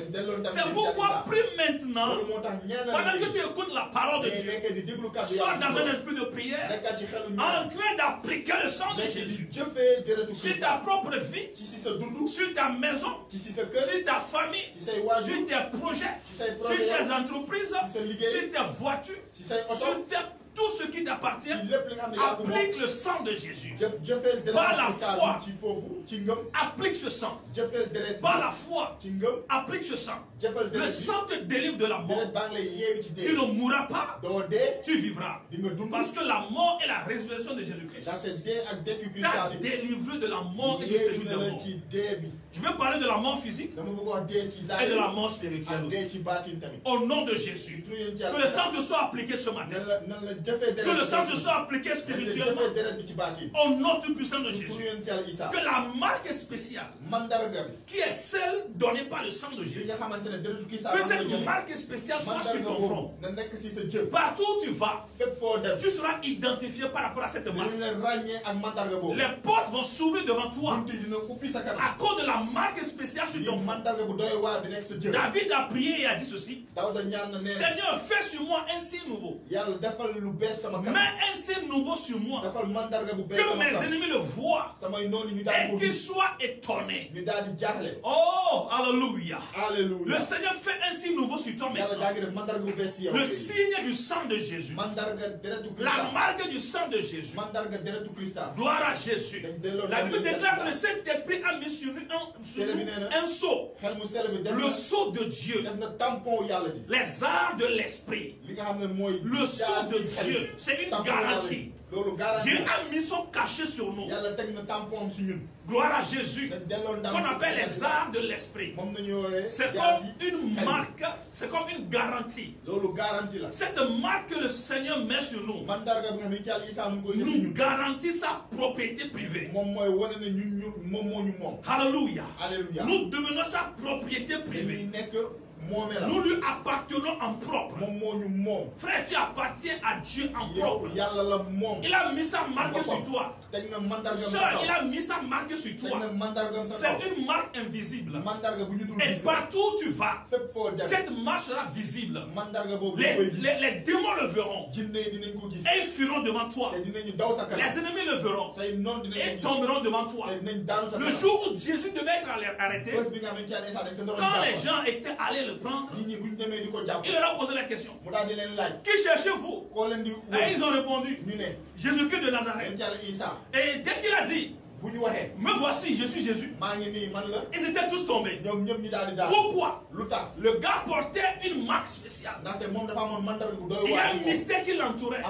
C'est pourquoi prie maintenant, pendant que tu écoutes la parole de Dieu, sois dans un esprit de prière, en train d'appliquer le sang de Jésus sur ta propre vie, sur ta maison, sur ta famille, sur tes projets, sur tes entreprises, sur tes voitures, sur tout ce qui t'appartient. Applique le sang de Jésus. Par la foi, applique ce sang. Par la foi, applique ce sang. Le sang te délivre de la mort. Tu ne mourras pas, tu vivras. Parce que la mort est la résurrection de Jésus-Christ. T'a délivré de la mort et du séjour de la mort. Je vais parler de la mort physique et de la mort spirituelle aussi. Au nom de Jésus, que le sang te soit appliqué ce matin. Que le sang te soit appliqué spirituellement. Au nom tout puissant de Jésus. Que la marque spéciale, qui est celle donnée par le sang de Jésus, que cette marque spéciale soit sur ton front. Partout où tu vas, tu seras identifié par rapport à cette marque. Les portes vont s'ouvrir devant toi à cause de la marque spéciale sur ton front. David a prié et a dit ceci: Seigneur, fais sur moi un signe nouveau. Mets un signe nouveau sur moi, que mes ennemis le voient et qu'ils soient étonnés. Oh, alléluia. Le Seigneur fait un signe nouveau sur toi maintenant. Le signe du sang de Jésus. La marque du sang de Jésus. Gloire à Jésus. La Bible déclare que le Saint-Esprit a mis sur nous un sceau. Le sceau de Dieu. Les arts de l'Esprit. Le sceau de Dieu. C'est une garantie. Dieu a mis son cachet sur nous. Gloire à Jésus. Qu'on appelle les arts de l'esprit. C'est comme une marque, c'est comme une garantie. Cette marque que le Seigneur met sur nous nous garantit sa propriété privée. Alléluia. Nous devenons sa propriété privée. Nous lui appartenons en propre. Frère, tu appartiens à Dieu en propre. Il a mis sa marque sur toi. Sœur, il a mis sa marque sur toi. C'est une marque invisible. Et partout où tu vas, cette marque sera visible. Les démons le verront. Et ils fuiront devant toi. Les ennemis le verront. Et tomberont devant toi. Le jour où Jésus devait être arrêté, quand les gens étaient allés le prendre, il leur a posé la question: qui cherchez-vous? Et ils ont répondu: Jésus-Christ de Nazareth. Et dès qu'il a dit: me voici, je suis Jésus, ils étaient tous tombés. Pourquoi? Le gars portait une marque spéciale. Il y a un mystère qui l'entourait.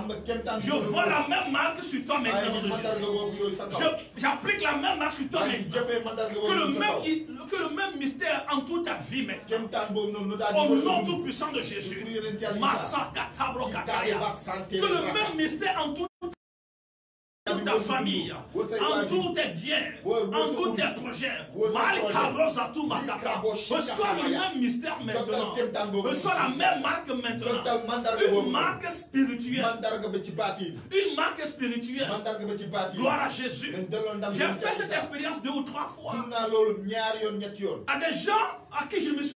Je vois la même marque sur toi maintenant. J'applique la même marque sur toi maintenant. Que le même mystère entoure ta vie maintenant. Au nom tout puissant de Jésus. Que le même mystère entoure ta famille, en tous tes biens, en tous tes projets. Reçois le même mystère maintenant. Reçois la même marque maintenant. Une marque spirituelle. Une marque spirituelle. Gloire à Jésus. J'ai fait cette expérience 2 ou 3 fois. À des gens à qui je me suis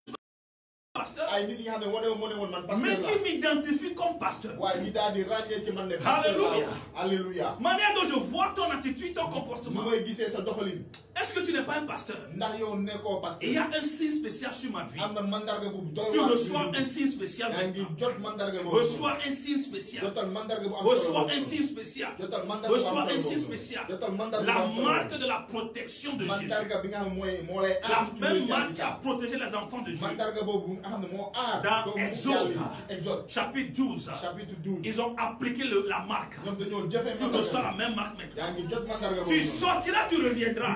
pasteur, mais qui m'identifie comme pasteur. Alléluia. Alléluia. Manière dont je vois ton attitude, ton comportement. Est-ce que tu n'es pas un pasteur? Et il y a un signe spécial sur ma vie. Tu reçois un signe spécial. Reçois un signe spécial. Reçois un signe spécial. Reçois un signe spécial. La marque de la protection de Jésus. La même marque qui a protégé les enfants de Dieu. Dans Exode, chapitre 12, ils ont appliqué la marque. Tu reçois la même marque maintenant. Tu sortiras, tu reviendras.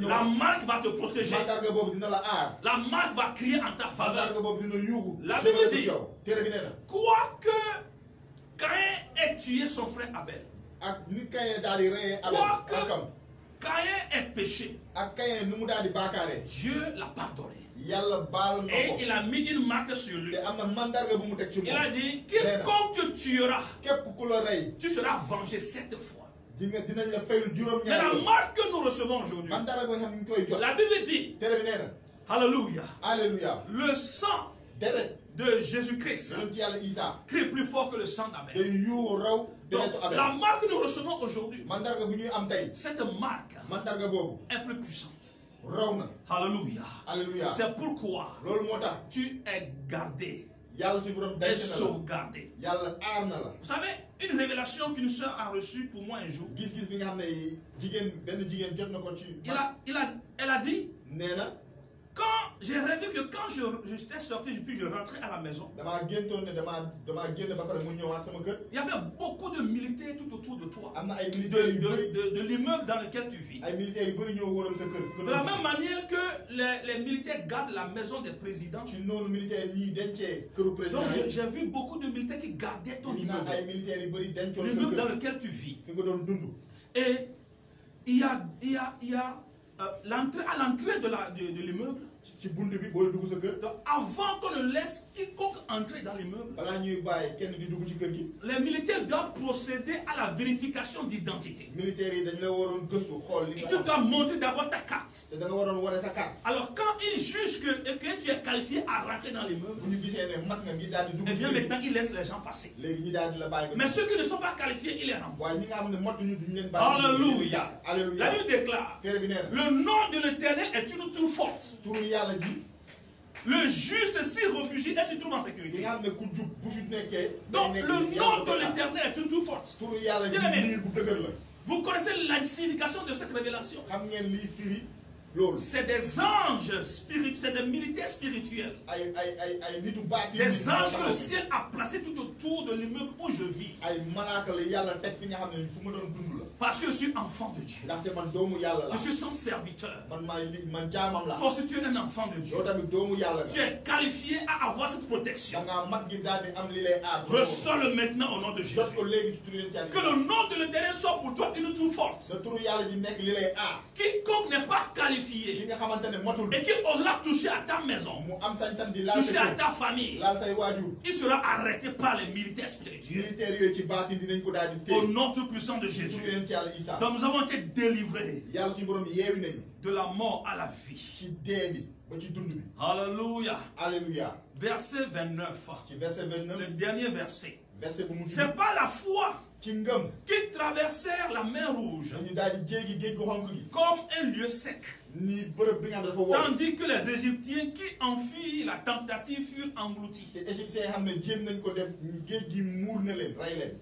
La marque va te protéger. La marque va crier en ta faveur. La Bible dit: quoique Caïn ait tué son frère Abel, quoique Caïn ait péché, Dieu l'a pardonné. Et il a mis une marque sur lui. Il a dit: quiconque tu tueras, tu seras vengé 7 fois. Mais la marque que nous recevons aujourd'hui, la Bible dit, alléluia, alléluia, le sang de Jésus-Christ crie plus fort que le sang d'Abel. Donc, la marque que nous recevons aujourd'hui, cette marque est plus puissante. Alléluia. Alléluia. C'est pourquoi tu es gardé et sauvegardé. Vous savez, une révélation qu'une soeur a reçue pour moi un jour. Elle a dit, quand j'ai rêvé que quand j'étais sorti, puis je rentrais à la maison, il y avait beaucoup de militaires tout autour de toi, de l'immeuble dans lequel tu vis. De la même manière que les militaires gardent la maison des présidents. Donc j'ai vu beaucoup de militaires qui gardaient ton immeuble, l'immeuble dans lequel tu vis. Et il y a à l'entrée de l'immeuble, avant qu'on ne laisse quiconque entrer dans l'immeuble, les militaires doivent procéder à la vérification d'identité. Et tu dois montrer d'abord ta carte. Alors quand ils jugent que tu es qualifié à rentrer dans l'immeuble, et bien maintenant ils laissent les gens passer. Mais ceux qui ne sont pas qualifiés, ils les renvoient. Alléluia. La Bible déclare, le nom de l'Éternel est une tour forte. Le juste s'y réfugie et s'y trouve en sécurité. Donc le nom de l'Éternel est une tour forte. Vous connaissez la signification de cette révélation? C'est des anges spirituels, c'est des militaires spirituels. Des anges que le ciel a placés tout autour de l'immeuble où je vis. Parce que je suis enfant de Dieu. Je suis son serviteur. Toi aussi tu es un enfant de Dieu. Tu es qualifié à avoir cette protection. Reçois-le maintenant au nom de Jésus. Que le nom de l'Éternel soit pour toi une tour forte. Quiconque n'est pas qualifié et qui osera toucher à ta maison, toucher à ta famille, il sera arrêté par les militaires spirituels. Au nom tout puissant de Jésus. Donc nous avons été délivrés de la mort à la vie. Alléluia. Alléluia. Verset 29. Le dernier verset. C'est pas la foi qui traversèrent la mer Rouge comme un lieu sec. Tandis que les Égyptiens qui enfuirent la tentative furent engloutis.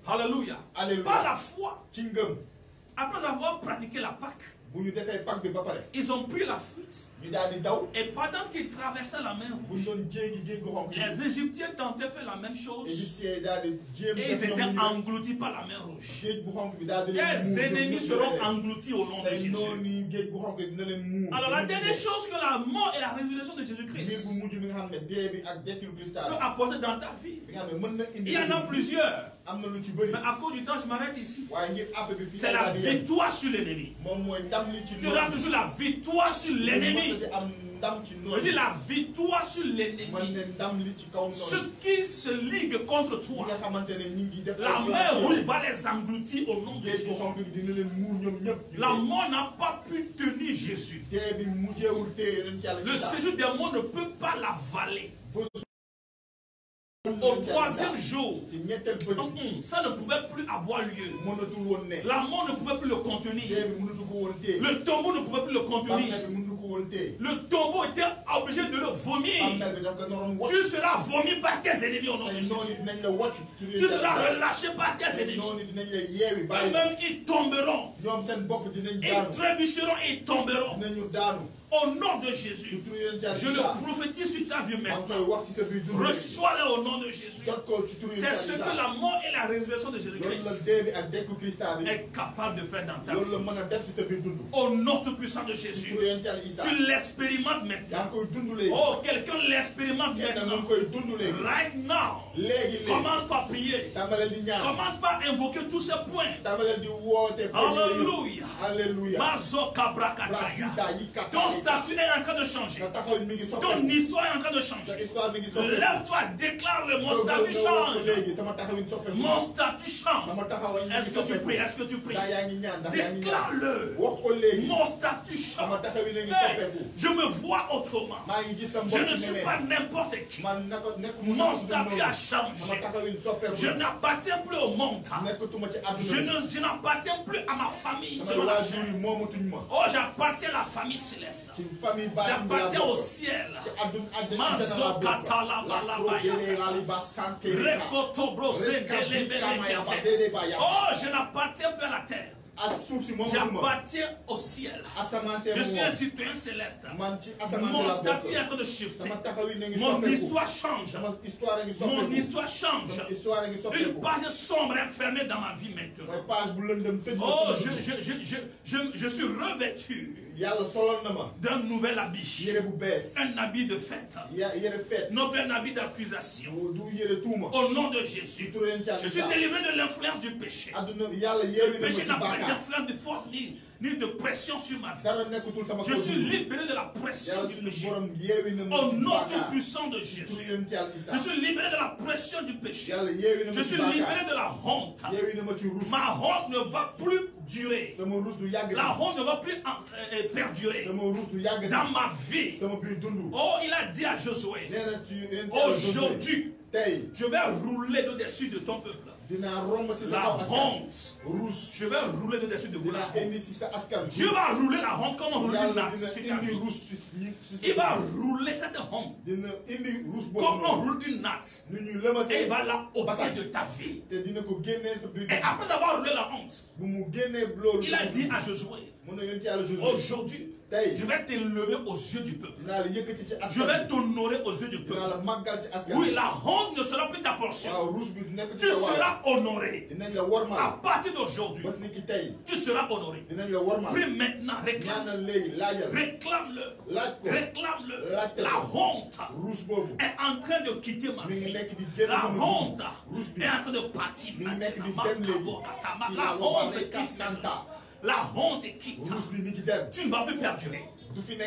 Alléluia. Par la foi, après avoir pratiqué la Pâque, ils ont pris la fuite. Et pendant qu'ils traversaient la mer Rouge, les Égyptiens tentaient de faire la même chose. Et ils étaient engloutis par la mer Rouge. Les ennemis seront engloutis au nom de Jésus. Alors la dernière chose que la mort et la résurrection de Jésus-Christ peut apporter dans ta vie, il y en a plusieurs. Mais à cause du temps, je m'arrête ici. C'est la victoire sur l'ennemi. Tu auras toujours la victoire sur l'ennemi. Je dis la victoire sur l'ennemi. Ceux qui se liguent contre toi, la mer Rouge va les engloutir au nom de Jésus. La mort n'a pas pu tenir Jésus. Le séjour des morts ne peut pas l'avaler. Au troisième jour, ça ne pouvait plus avoir lieu. La mort ne pouvait plus le contenir. Le tombeau ne pouvait plus le contenir. Le tombeau était obligé de le vomir. Tu seras vomi par tes ennemis au nom de Jésus. Tu seras relâché par tes ennemis. Eux-mêmes ils tomberont. Ils trébucheront et ils tomberont. Au nom de Jésus, je le prophétise sur ta vie maintenant. Reçois-le au nom de Jésus. C'est ce que la mort et la résurrection de Jésus-Christ est capable de faire dans ta vie. Au nom tout puissant de Jésus. Tu l'expérimentes maintenant. Oh, quelqu'un l'expérimente maintenant. Right now. Commence par prier. Commence par invoquer tous ces points. Alléluia. Ton statut est en train de changer. Ton histoire est en train de changer. Lève-toi, déclare-le. Mon statut change. Mon statut change. Est-ce que tu pries? Est-ce que tu pries? Déclare-le. Mon statut change. Hey, je me vois autrement. Je ne suis pas n'importe qui. Mon statut a changé. Je n'appartiens plus au monde. Je n'appartiens plus à ma famille. Oh, j'appartiens à la famille céleste. J'appartiens au ciel. Oh, je n'appartiens plus à la terre. J'appartiens au ciel. Je suis un citoyen céleste. Mon statut est en train de shifter. Mon histoire change. Mon histoire change. Une page sombre est fermée dans ma vie maintenant. Oh, je suis revêtu d'un nouvel habit. Un habit de fête. Non plus un habit d'accusation. Au nom de Jésus. Je suis délivré de l'influence du péché. Le péché n'a pas d'influence de force ni de pression sur ma vie. Je suis libéré de la pression du péché. Au nom tout puissant de Jésus. Je suis libéré de la pression du péché. Je suis libéré de la honte. Ma honte ne va plus durer. La honte ne va plus perdurer dans ma vie. Oh, il a dit à Josué, aujourd'hui, je vais rouler au-dessus de ton peuple. La honte. Je vais rouler au-dessus de vous. Dieu va rouler la honte comme on roule une natte. Il va rouler cette honte comme on roule une natte. Et il va la ôter de ta vie. Et après avoir roulé la honte, il a dit à Josué, aujourd'hui, je vais t'élever aux yeux du peuple. Je vais t'honorer aux yeux du peuple. Oui, la honte ne sera plus ta portion. Tu seras honoré. À partir d'aujourd'hui, tu seras honoré. Prie maintenant, réclame-le. Réclame-le. La honte est en train de quitter ma vie. La honte est en train de partir maintenant. La honte quitte. La honte quitte. Tu ne vas plus perdurer.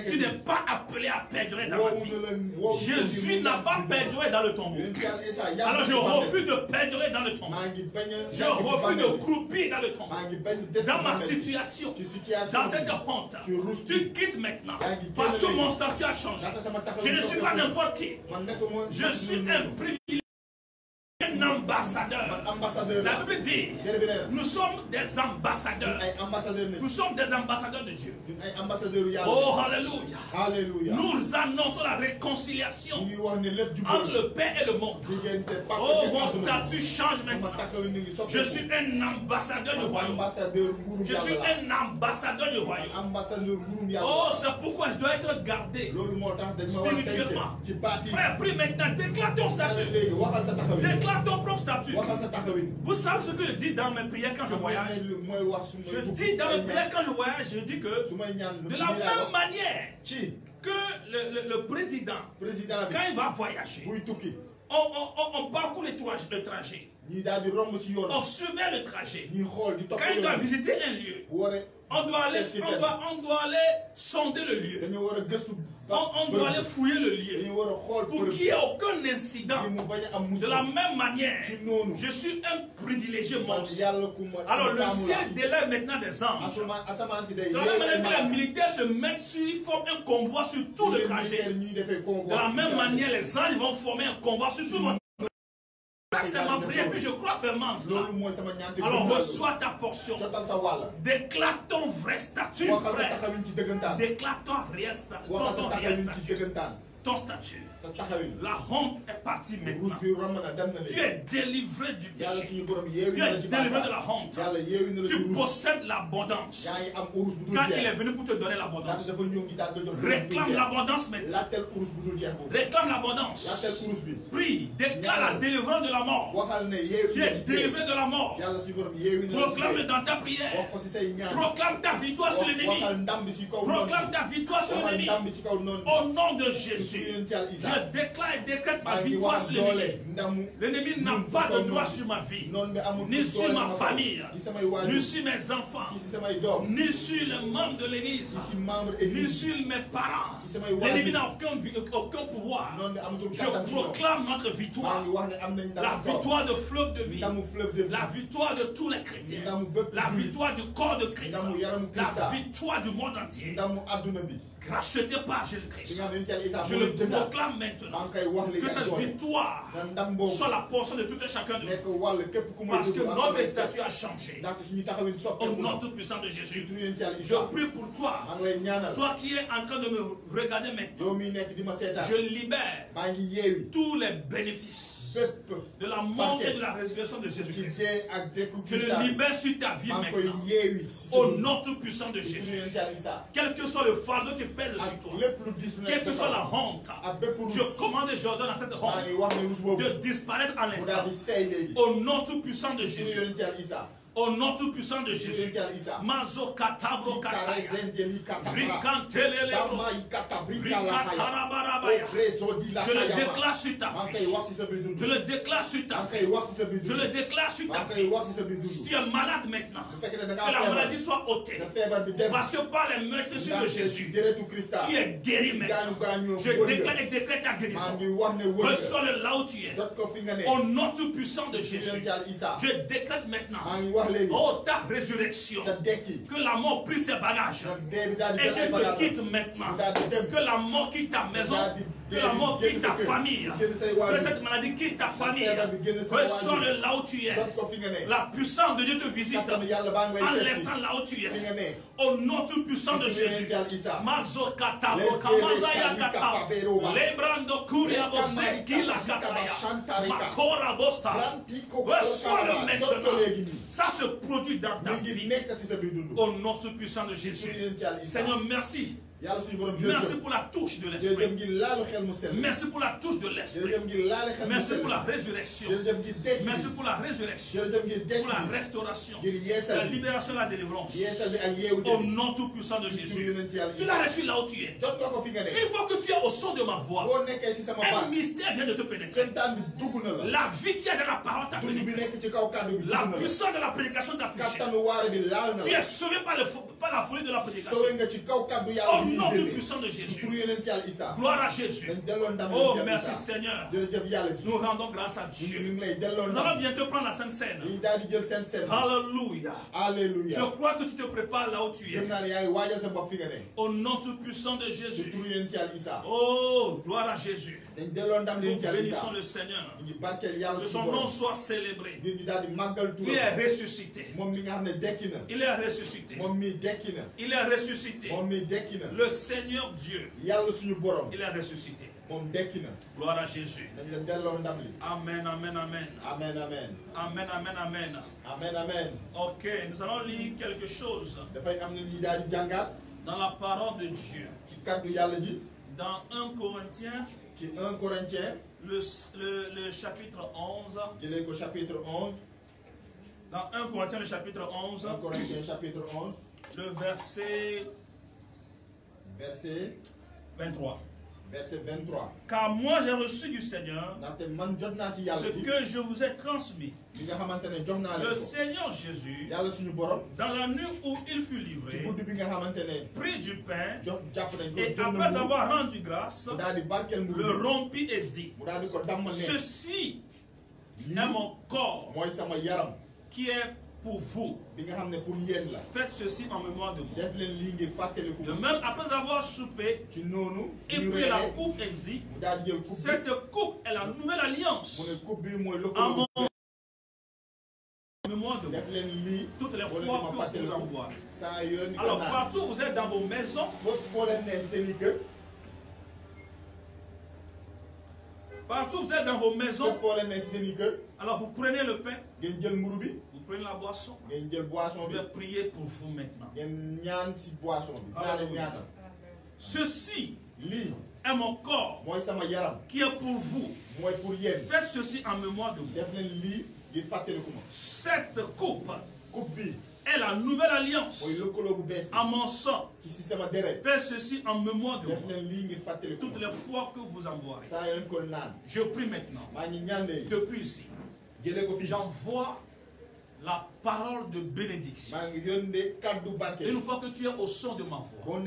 Tu n'es pas appelé à perdurer dans la vie. Jésus n'a pas perduré dans le tombeau. Alors je refuse de perdurer dans le tombeau. Je refuse de croupir dans le tombeau. Dans ma situation, dans cette honte, tu quittes maintenant. Parce que mon statut a changé. Je ne suis pas n'importe qui. Je suis un privilégié. Un ambassadeur. La Bible dit, nous sommes des ambassadeurs. Nous sommes des ambassadeurs de Dieu. Oh, alléluia. Nous annonçons la réconciliation entre le Père et le monde. Oh, mon statut change maintenant. Je suis un ambassadeur du royaume. Je suis un ambassadeur du royaume. Oh, c'est pourquoi je dois être gardé spirituellement. Frère, prie maintenant. Déclare ton statut. Déclare ton propre statut. Vous savez ce que je dis dans mes prières quand je voyage? Je dis dans mes prières quand je voyage, je dis que de la même manière que le président, quand il va voyager, on parcourt le trajet. On surveille le trajet. Quand il doit visiter un lieu, on doit aller sonder le lieu. On doit aller fouiller le lieu pour qu'il n'y ait aucun incident. De la même manière, je suis un privilégié monstre. Alors le ciel délève maintenant des anges. De la même manière que les militaires se mettent sur, ils forment un convoi sur tout le trajet. De la même manière, les anges vont former un convoi sur tout le trajet. C'est ma prière, puis je crois fermement cela. Alors reçois ta portion. Déclare ton vrai statut, frère. Déclare ton réel statut. ton statut. La honte est partie maintenant. Tu es délivré du péché. Tu es délivré de la honte. Tu possèdes l'abondance. Quand il est venu pour te donner l'abondance. Réclame l'abondance maintenant. Réclame l'abondance. Prie, déclare la délivrance de la mort. Tu es délivré de la mort. Proclame dans ta prière. Proclame ta victoire sur l'ennemi. Proclame ta victoire sur l'ennemi. Au nom de Jésus, je déclare et décrète ma victoire sur l'ennemi. L'ennemi n'a pas de droit sur ma vie, ni sur ma famille, ni sur mes enfants, ni sur les membres de l'église, ni sur mes parents. L'ennemi n'a aucun pouvoir. Je proclame notre victoire. La victoire de fleuve de vie. La victoire de tous les chrétiens. La victoire du corps de Christ. La victoire du monde entier. Racheté par Jésus-Christ. Je le proclame maintenant. Que cette victoire soit la portion de tout un chacun de nous. Parce que notre statut a changé. Au nom tout puissant de Jésus. Je prie pour toi. Toi qui es en train de me regarder maintenant. Je libère tous les bénéfices de la mort et de la résurrection de Jésus-Christ. Je le libère sur ta vie maintenant. Au nom tout puissant de Jésus. Quel que soit le fardeau qui pèse sur toi, quelle que soit la honte, je commande et j'ordonne à cette honte de disparaître à l'instant. Au nom tout puissant de Jésus. Au nom tout puissant de Jésus. Mazo katabro kataya. Rikantelele. Rikatarabarabaya. Je le déclare sur ta vie. Je le déclare sur ta vie. Je le déclare sur ta vie. Si tu es malade maintenant, que la maladie soit ôtée. Parce que par les meurtrissures de Jésus, tu es guéri maintenant. Je déclare et décrète ta guérison. Ressors-le là où tu es. Au nom tout puissant de Jésus, je décrète maintenant. Oh, ta résurrection. Que la mort prise ses bagages. Et qu'elle te quitte maintenant. Que la mort quitte ta maison. Que la mort quitte ta famille. Que cette maladie quitte ta famille. Ressors-le là où tu es. La puissance de Dieu te visite. En laissant là où tu es. Au nom tout puissant de Jésus. Mazokata, Bokamazaya Kata. Lebrando Kuria Bose, Kila Kataya. Makora Bosta. Reçois-le maintenant. Ça se produit dans ta vie. Au nom tout puissant de Jésus. Seigneur, merci. Merci pour la touche de l'esprit. Merci pour la touche de l'esprit. Merci pour la résurrection. Merci pour la résurrection. Pour la restauration. La libération et la délivrance. Au nom tout puissant de Jésus. Tu l'as reçu là où tu es. Une fois que tu es au son de ma voix, un mystère vient de te pénétrer. La vie qui est dans la parole t'a pénétré. La puissance de la prédication t'a touché. Tu es sauvé par la folie de la prédication. Au nom tout puissant de Jésus. Gloire à Jésus. Oh, merci Seigneur. Nous rendons grâce à Dieu. Nous allons bientôt prendre la Sainte Seine. Alléluia. Alléluia. Je crois que tu te prépares là où tu es. Au nom tout puissant de Jésus. Oh, gloire à Jésus. Nous bénissons le Seigneur. Que son nom soit célébré. Il est ressuscité. Il est ressuscité. Il est ressuscité. Le Seigneur Dieu, il est ressuscité. Gloire à Jésus. Amen, amen, amen. Amen, amen. Amen, amen, amen. Amen, amen. Ok, nous allons lire quelque chose dans la parole de Dieu. Dans 1 Corinthiens, le chapitre 11. Dans 1 Corinthiens, le chapitre 11. 1 Corinthiens, chapitre 11. Le verset 23. Verset 23. Car moi j'ai reçu du Seigneur ce que je vous ai transmis. Le Seigneur Jésus, dans la nuit où il fut livré, prit du pain et après avoir rendu grâce, le rompit et dit: ceci est mon corps qui est pour vous. Faites ceci en mémoire de moi. De même, après avoir soupé, il prit la coupe et dit: cette coupe est la nouvelle alliance en mémoire de moi. Toutes les fois que vous en boirez. Alors, partout où vous êtes dans vos maisons, Partout vous êtes dans vos maisons. Alors vous prenez le pain. Vous prenez la boisson. Vous allez prier pour vous maintenant. Ceci est mon corps qui est pour vous. Faites ceci en mémoire de moi. Cette coupe est la nouvelle alliance à mon sang. Faites ceci en mémoire de moi. Toutes les fois que vous en boirez. Je prie maintenant. Depuis ici, j'envoie la parole de bénédiction. Une fois que tu es au son de ma voix,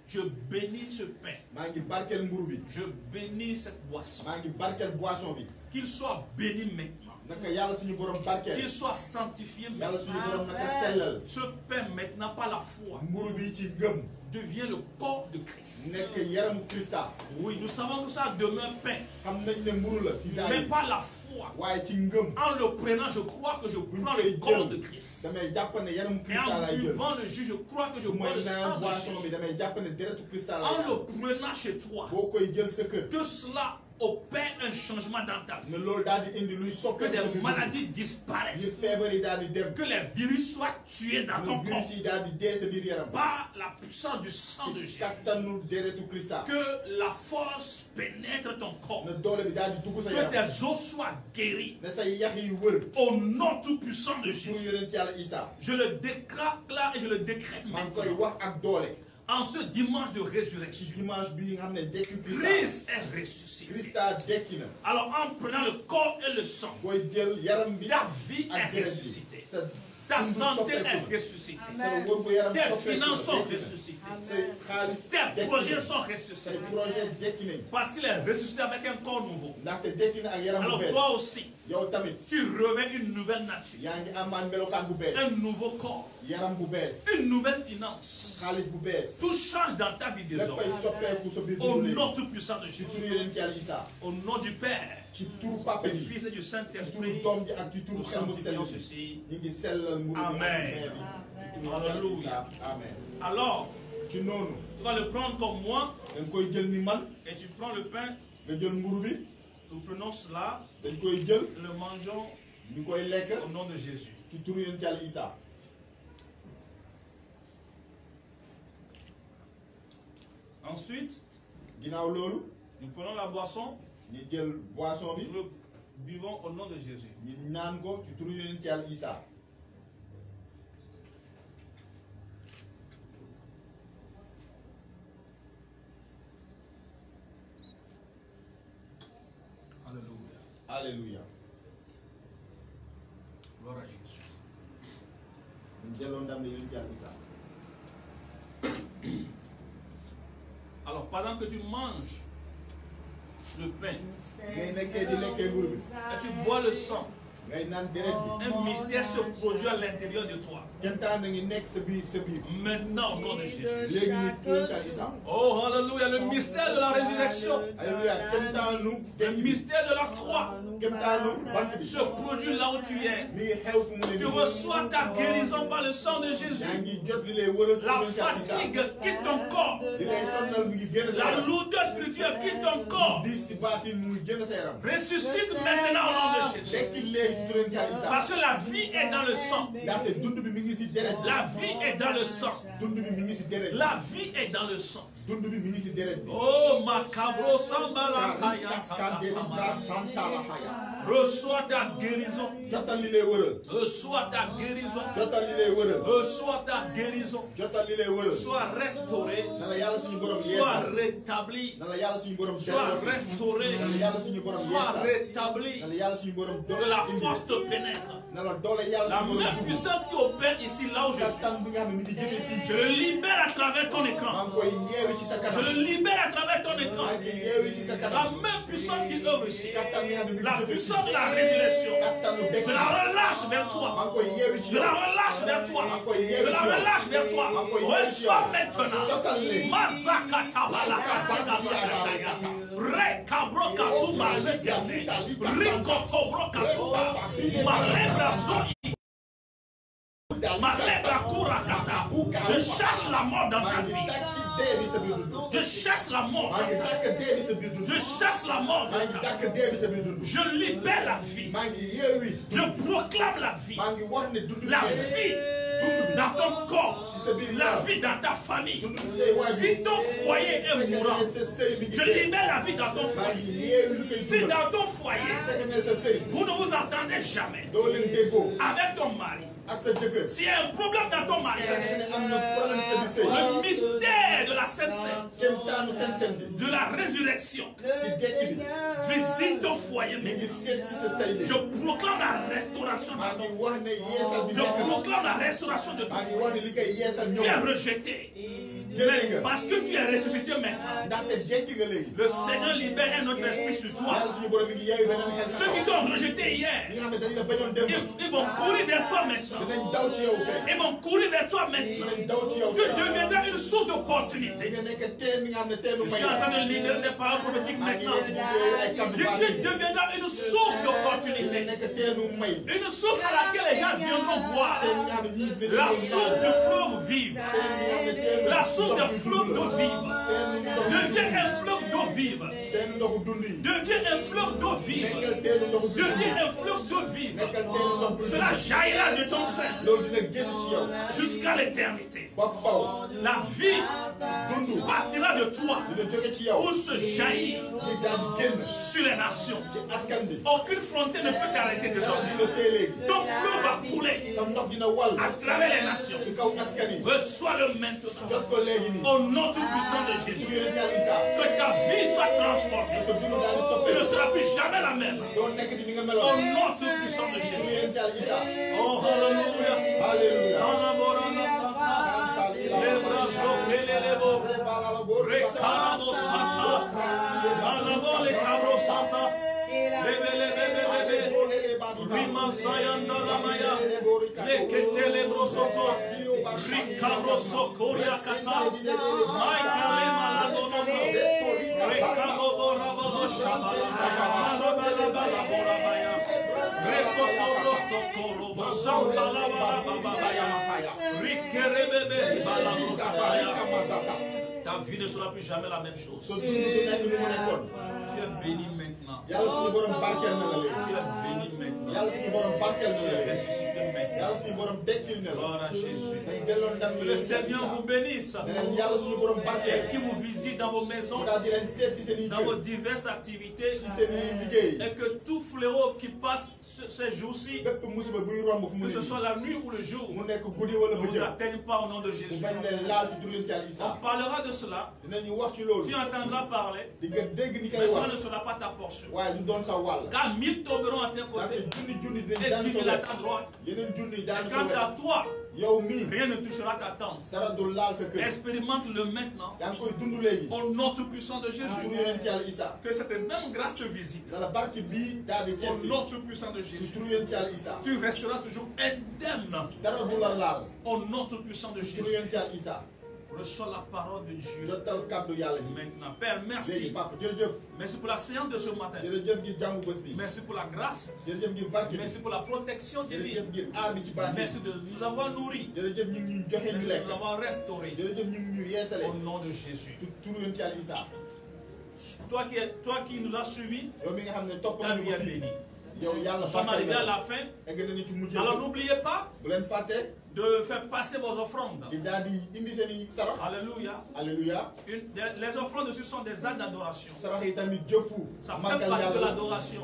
je bénis ce pain. Je bénis cette boisson. Qu'il soit béni maintenant. Qu'il soit sanctifié maintenant. Ce pain maintenant par la foi devient le corps de Christ. Oui, nous savons que ça demeure pain. Mais par la foi, en le prenant, je crois que je prends le corps de Christ. Et en buvant le jus, je crois que je bois le sang de Jésus. En le prenant chez toi, que cela opère un changement dans ta vie. Que des maladies disparaissent. Que les virus soient tués dans ton corps. Par la puissance du sang de Jésus. Que la force pénètre ton corps. Que tes os soient guéris. Au nom tout puissant de Jésus. Je le déclare là et je le décrète maintenant. En ce dimanche de résurrection, Christ est ressuscité. Alors en prenant le corps et le sang, ta vie est ressuscitée. Ta santé est ressuscitée. Tes finances sont ressuscitées. Tes projets sont ressuscités. Parce qu'il est ressuscité avec un corps nouveau. Alors toi aussi, tu revêts une nouvelle nature. Un nouveau corps. Une nouvelle finance. Tout change dans ta vie désormais. Au nom tout puissant de Jésus. Au nom du Père, du Fils et du Saint-Esprit, nous sanctifions ceci. Amen. Alléluia. Alors, tu vas le prendre comme moi. Et tu prends le pain. Nous prenons cela. Nous le mangeons au nom de Jésus. Ensuite, nous prenons la boisson. Nous le buvons au nom de Jésus. Alléluia. Gloire à Jésus. Alors, pendant que tu manges le pain et tu bois le sang, un mystère se produit à l'intérieur de toi. Maintenant, au nom de Jésus. Oh, alléluia, le mystère de la résurrection. Le mystère de la croix se produit là où tu es. Tu reçois ta guérison par le sang de Jésus. La fatigue quitte ton corps. La lourdeur spirituelle quitte ton corps. Ressuscite maintenant au nom de Jésus. Parce que la vie est dans le sang. La vie est dans le sang. La vie est dans le sang. Oh, macabro sambalataya. Reçois ta guérison. Reçois ta guérison. Reçois ta guérison. Sois restauré. Sois rétabli. Sois restauré. Sois rétabli. Que la force te pénètre. La même puissance qui opère ici, là où je suis. Je le libère à travers ton écran. Je le libère à travers ton écran. La même puissance qui œuvre ici. La puissance de la résurrection. Je la relâche vers toi. Je la relâche vers toi. Je la relâche vers toi. Reçois maintenant. Mazakata balakata. Rekabroka tu mazekete. Rikoto broka tu. Marebrazo. Je chasse la mort dans ta vie. Je chasse la mort. Je chasse la mort dans ta vie. Je libère la vie. Je proclame la vie. La vie dans ton corps. La vie dans ta famille. Si ton foyer est mourant, je libère la vie dans ton foyer. Si dans ton foyer, vous ne vous entendez jamais avec ton mari, s'il y a un problème dans ton mariage, le mystère de la Sainte Seine, de la résurrection, visite ton foyer. Je proclame la restauration de ton foyer. Je proclame la restauration de ton foyer. Tu es rejeté. Mais parce que tu es ressuscité maintenant, le Seigneur libère un autre esprit sur toi. Ceux qui t'ont rejeté hier, ils vont courir vers toi maintenant. Ils vont courir vers toi maintenant. Tu deviendras une source d'opportunité. Je suis en train de libérer des paroles prophétiques maintenant. Tu deviendras une source d'opportunité. Une source à laquelle les gens viendront boire. La source de fleuve vive. La source de fleuve d'eau vive. Deviens un fleuve d'eau vive. Deviens un fleuve d'eau vive. Deviens un fleuve d'eau vive. Cela jaillira de ton sein jusqu'à l'éternité. La vie partira de toi pour se jaillir sur les nations. Aucune frontière ne peut t'arrêter désormais. Ton fleuve va couler à travers les nations. Reçois-le maintenant. Au nom tout puissant de Jésus. Que ta vie soit transformée. Tu ne seras plus jamais la même. Au nom tout puissant de Jésus. Oh, alléluia. Alléluia. Ta vie ne sera plus jamais la même chose. Tu es béni maintenant. Tu es béni maintenant. Tu es ressuscité maintenant. Gloire à Jésus. Que le Seigneur vous bénisse. Et qu'il vous visite dans vos maisons, dans vos diverses activités. Et que tout fléau qui passe ces jours-ci, que ce soit la nuit ou le jour, ne vous atteigne pas au nom de Jésus. On parlera de cela. Tu entendras parler, mais cela ne sera pas ta portion. Car 1000 tomberont à tes côtés et 10 000 à ta droite. Et quant à toi, rien ne touchera ta tente. Expérimente-le maintenant. Au nom tout puissant de Jésus. Que cette même grâce te visite. Au nom tout puissant de Jésus. Tu resteras toujours indemne. Au nom tout puissant de Jésus. Reçois la parole de Dieu. Maintenant, Père, merci. Merci pour la séance de ce matin. Merci pour la grâce. Merci pour la protection divine. Merci de nous avoir nourris. Merci de nous avoir restaurés. Au nom de Jésus. Toi qui nous as suivis, ta vie est bénie. Nous sommes arrivés à la fin. Alors n'oubliez pas de faire passer vos offrandes. Alléluia. Alléluia. Les offrandes aussi sont des actes d'adoration. Ça fait partie de l'adoration.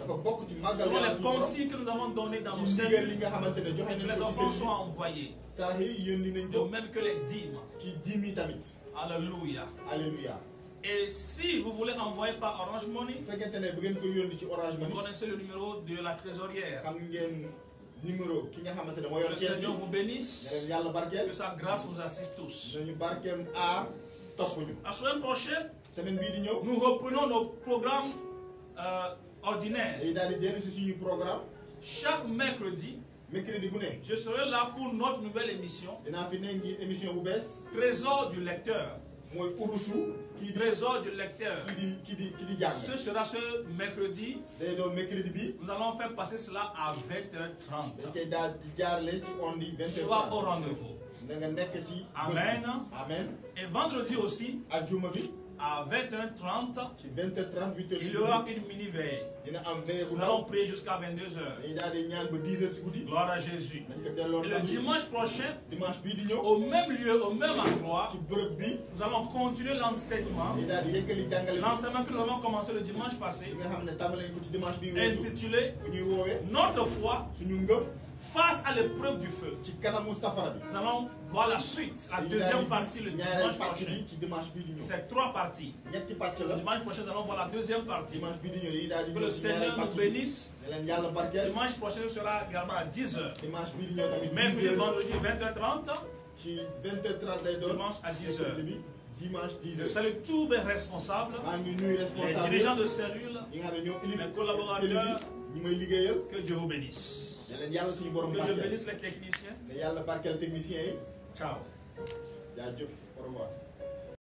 Selon les consignes que nous avons données dans nos cellules, les offrandes sont envoyées. De même que les dîmes. Alléluia. Alléluia. Et si vous voulez envoyer par Orange Money, vous connaissez le numéro de la trésorière. Que le Seigneur vous bénisse. Que sa grâce vous assiste tous. La semaine prochaine, nous reprenons nos programmes ordinaires. Chaque mercredi, je serai là pour notre nouvelle émission. Trésor du lecteur. Trésor du lecteur. Ce sera ce mercredi. Nous allons faire passer cela à 20h30. Sois au rendez-vous. Amen. Et vendredi aussi, à 20h30, il y aura une mini-veille. Nous allons prier jusqu'à 22h. Gloire à Jésus. Et le dimanche prochain, au même lieu, au même endroit, nous allons continuer l'enseignement. L'enseignement que nous avons commencé le dimanche passé, intitulé Notre foi face à l'épreuve du feu. Nous allons voir la suite, la deuxième partie le dimanche prochain. C'est 3 parties. Le dimanche prochain, nous allons voir la deuxième partie. Que le Seigneur nous bénisse. Le dimanche prochain sera également à 10h. Même le vendredi 20h30. Dimanche à 10h. Je salue tous mes responsables, les dirigeants de cellules, mes collaborateurs. Que Dieu vous bénisse. Que Dieu bénisse les techniciens. Ciao.